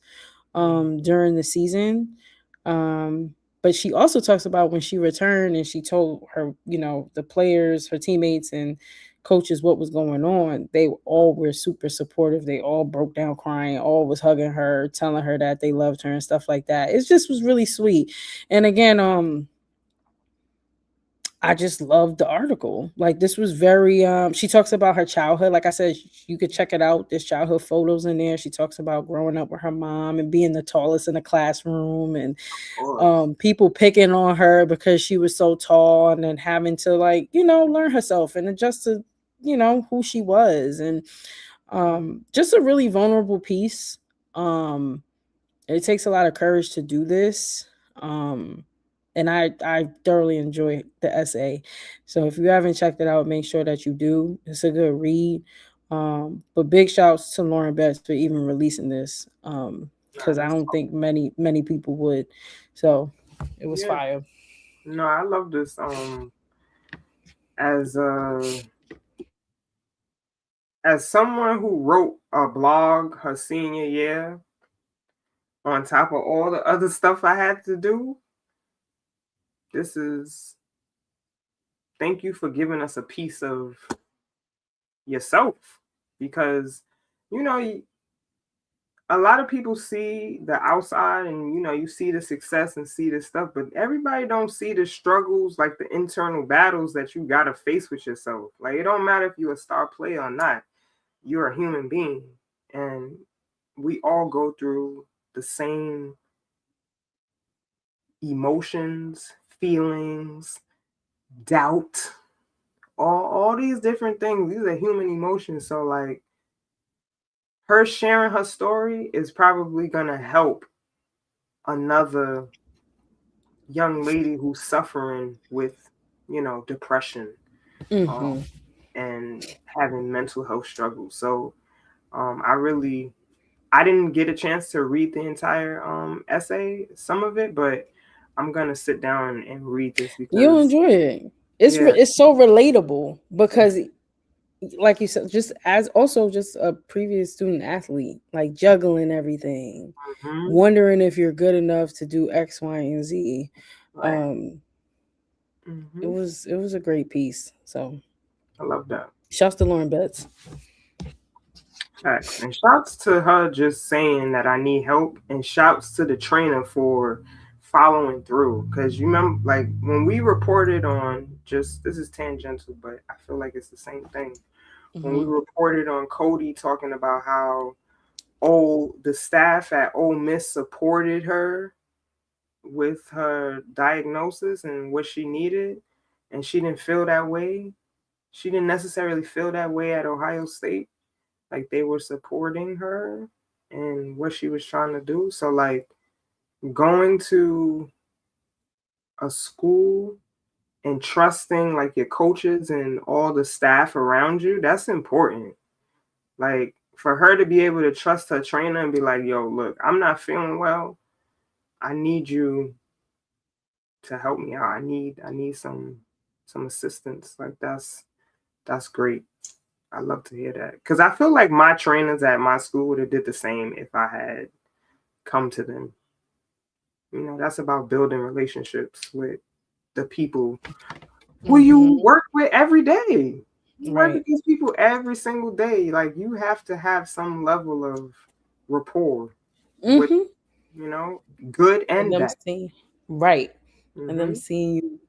during the season. But she also talks about when she returned and she told her, the players, her teammates and coaches what was going on. They all were super supportive. They all broke down crying, all was hugging her, telling her that they loved her and stuff like that. It just was really sweet. And again, I just loved the article. Like, this was very, she talks about her childhood. Like I said, you could check it out. There's childhood photos in there. She talks about growing up with her mom and being the tallest in the classroom, and people picking on her because she was so tall, and then having to, like, learn herself and adjust to, who she was. And just a really vulnerable piece. It takes a lot of courage to do this. And I thoroughly enjoy the essay. So if you haven't checked it out, make sure that you do. It's a good read. But big shouts to Lauren Betts for even releasing this, because I don't think many people would. So it was fire. No, I love this. As someone who wrote a blog her senior year, on top of all the other stuff I had to do, thank you for giving us a piece of yourself, because a lot of people see the outside and you see the success and see this stuff, but everybody don't see the struggles, like the internal battles that you gotta face with yourself. Like, it don't matter if you're a star player or not, you're a human being, and we all go through the same emotions, feelings, doubt, all these different things. These are human emotions. So like her sharing her story is probably gonna help another young lady who's suffering with, depression and having mental health struggles. So I didn't get a chance to read the entire essay, some of it, but I'm gonna sit down and read this because you'll enjoy it. It's so relatable because, like you said, just a previous student athlete, like juggling everything, wondering if you're good enough to do X, Y, and Z. Right. It was a great piece. So I love that. Shouts to Lauren Betts. Facts. And shouts to her just saying that I need help, and shouts to the trainer for following through. Because you remember, like, when we reported on this is tangential, but I feel like it's the same thing. When we reported on Cody talking about how the staff at Ole Miss supported her with her diagnosis and what she needed, and she didn't feel that way. She didn't necessarily feel that way at Ohio State. Like, they were supporting her and what she was trying to do. So, like, going to a school and trusting, like, your coaches and all the staff around you, that's important. Like, for her to be able to trust her trainer and be like, yo, look, I'm not feeling well. I need you to help me out. I need some assistance. Like, that's great. I love to hear that, because I feel like my trainers at my school would have did the same if I had come to them. That's about building relationships with the people who you work with every day. You work with these people every single day. Like, you have to have some level of rapport with, good and bad. And them seeing you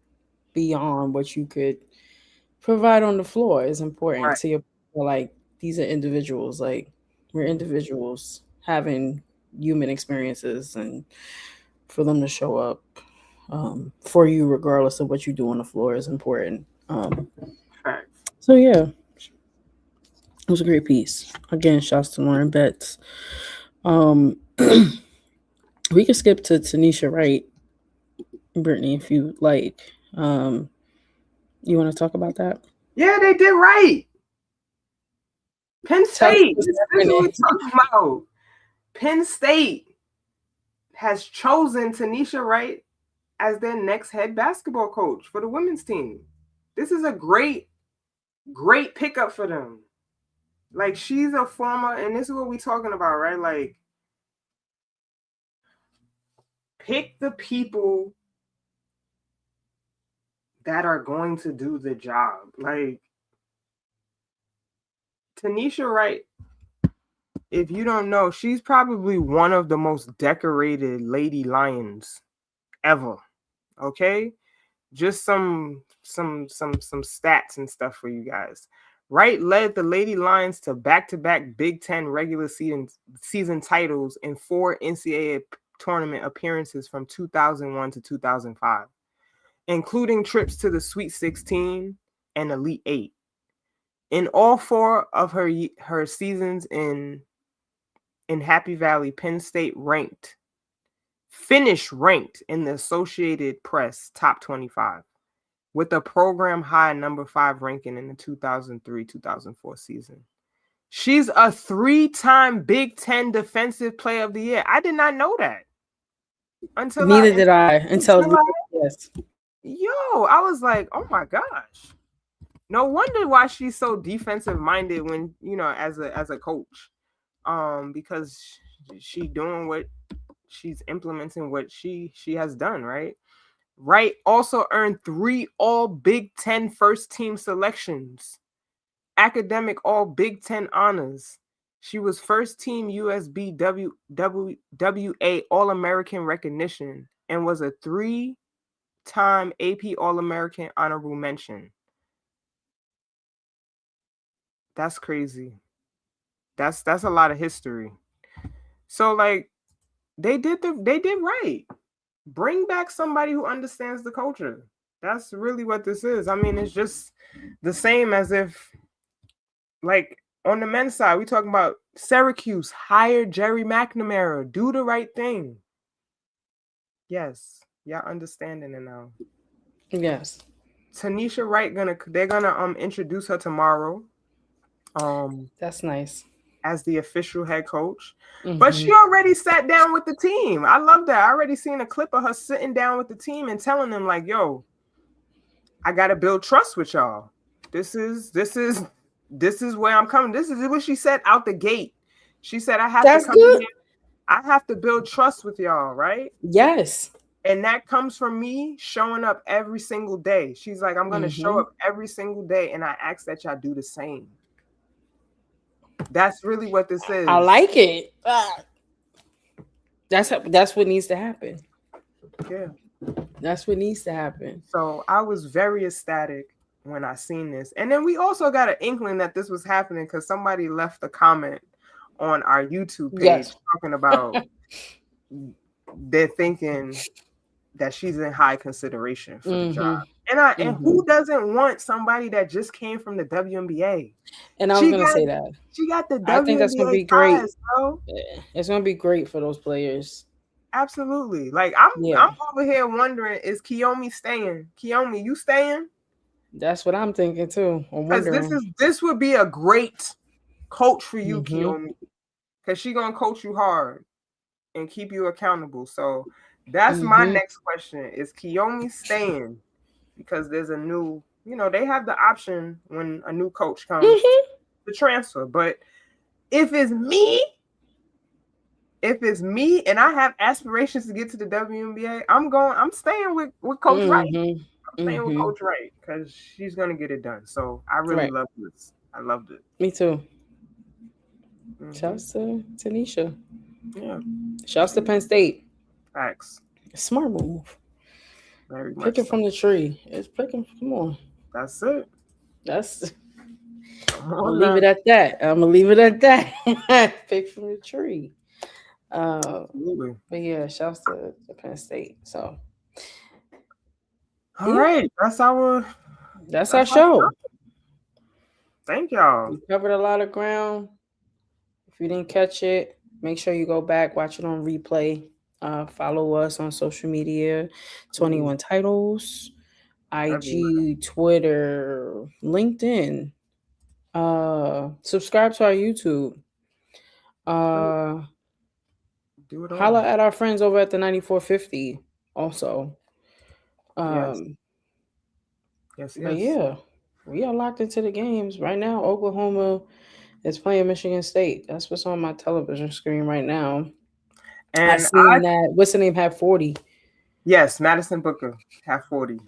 beyond what you could provide on the floor is important to your, like, these are individuals, like, we're individuals having human experiences, and for them to show up for you regardless of what you do on the floor is important. So yeah, it was a great piece. Again, shouts to Lauren Betts. We can skip to Tanisha Wright, Brittany, if you like. You want to talk about that? Yeah, they did right. Penn State. This is what we're talking about. Penn State has chosen Tanisha Wright as their next head basketball coach for the women's team. This is a great pickup for them. Like, she's a former, and this is what we're talking about, right? Like, pick the people that are going to do the job. Like, Tanisha Wright, if you don't know, she's probably one of the most decorated Lady Lions ever. Okay? Just some stats and stuff for you guys. Wright led the Lady Lions to back-to-back Big Ten regular season titles and 4 NCAA tournament appearances from 2001 to 2005, including trips to the Sweet 16 and Elite 8. In all 4 of her seasons in Happy Valley, Penn State finished ranked in the Associated Press top 25 with a program high number 5 ranking in the 2003-2004 season. She's a 3-time Big Ten Defensive Player of the Year. I did not know that. Neither did I. Yes. Yo, I was like, oh my gosh. No wonder why she's so defensive minded when, as a coach. Because she doing what she's implementing, what she has done, right? Wright also earned 3 all Big Ten first team selections, academic all Big Ten honors. She was first team USB WA All-American recognition and was a 3-time AP All-American honorable mention. That's crazy. That's a lot of history. So, like, they did right. Bring back somebody who understands the culture. That's really what this is. I mean, it's just the same as if, like, on the men's side, we talking about Syracuse hired Jerry McNamara. Do the right thing. Yes, y'all understanding it now. Yes. Tanisha Wright they're gonna introduce her tomorrow. That's nice. As the official head coach. But she already sat down with the team. I love that. I already seen a clip of her sitting down with the team and telling them, like, yo, I gotta build trust with y'all. This is where I'm coming. This is what she said out the gate. She said, I have to come in here. I have to build trust with y'all, right? Yes. And that comes from me showing up every single day. She's like, I'm gonna show up every single day, and I ask that y'all do the same. That's really what this is. I like it. That's what needs to happen. Yeah. That's what needs to happen. So I was very ecstatic when I seen this. And then we also got an inkling that this was happening because somebody left a comment on our YouTube page talking about they're thinking that she's in high consideration for the job. And who doesn't want somebody that just came from the WNBA? And I was going to say that. She got the WNBA. I think that's going to be great. Ties, bro. Yeah, it's going to be great for those players. Absolutely. Like, I'm over here wondering, is Kiyomi staying? Kiyomi, you staying? That's what I'm thinking too. Because this would be a great coach for you, Kiyomi. Because she's going to coach you hard and keep you accountable. So that's my next question. Is Kiyomi staying? Because there's a new, they have the option when a new coach comes to transfer. But if it's me and I have aspirations to get to the WNBA, I'm staying with Coach Wright. I'm staying with Coach Wright because she's going to get it done. So I really love this. I loved it. Me too. Shouts to Tanisha. Yeah. Shouts to Penn State. Facts. Smart move. Very much picking from the tree. It's picking. Come on. That's it. I'm gonna leave it at that. Pick from the tree. Absolutely. But yeah, shouts to Penn State. So all right. That's our show. Thank y'all. We covered a lot of ground. If you didn't catch it, make sure you go back, watch it on replay. Follow us on social media, 21 Titles, IG, Twitter, LinkedIn. Subscribe to our YouTube. Do it all. Holla at our friends over at the 9450 also. Yes. But yeah, we are locked into the games right now. Oklahoma is playing Michigan State. That's what's on my television screen right now. And I seen that. What's the name? Had 40. Yes, Madison Booker have 40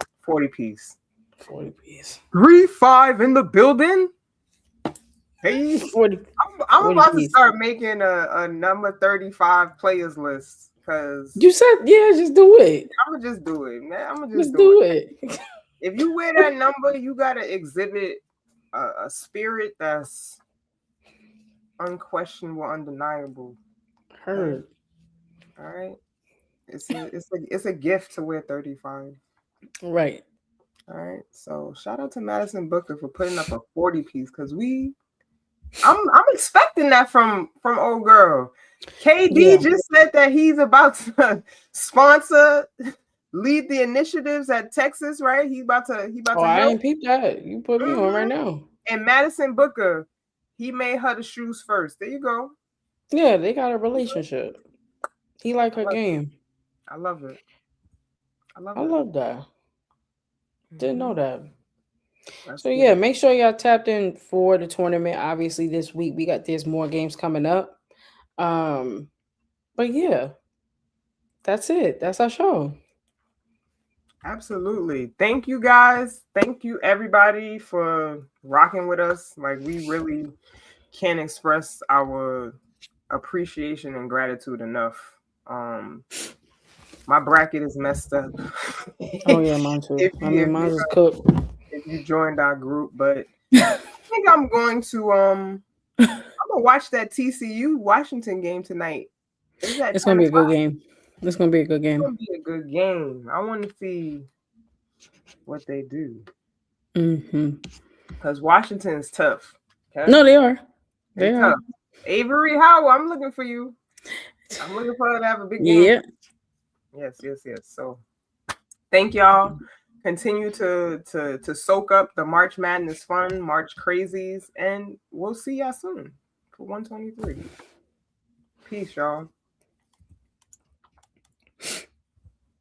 piece. 40 piece. 3-5 in the building. Hey, 40. I'm about to start making a number 35 players list because you said just do it. I'm gonna just do it, man. I'm gonna just do it. If you wear that number, you gotta exhibit a spirit that's unquestionable, undeniable. Heard. All right, it's a gift to wear 35. Right. All right. So shout out to Madison Booker for putting up a 40 piece because I'm expecting that from old girl. KD just said that he's about to lead the initiatives at Texas, right? He's about to I ain't peep that. You put me on right now. And Madison Booker, he made her the shoes first. There you go. Yeah, they got a relationship. He like her game. I love it. I love that. Didn't know that. So yeah, make sure y'all tapped in for the tournament. Obviously, this week there's more games coming up. But yeah, that's it. That's our show. Absolutely. Thank you guys. Thank you everybody for rocking with us. Like we really can't express our appreciation and gratitude enough. My bracket is messed up. Oh yeah, mine too. Mine is cooked. If you joined our group, but I think I'm going to watch that TCU Washington game tonight. It's gonna be a good game. It's gonna be a good game. It's gonna be a good game. I want to see what they do. Mm-hmm. Because Washington is tough. Okay? No, they are. They're tough. Avery Howell, I'm looking for you. I'm looking for her to have a big game. Yeah. Yes. So thank y'all. Continue to soak up the March Madness fun, March crazies, and we'll see y'all soon for 123. Peace, y'all.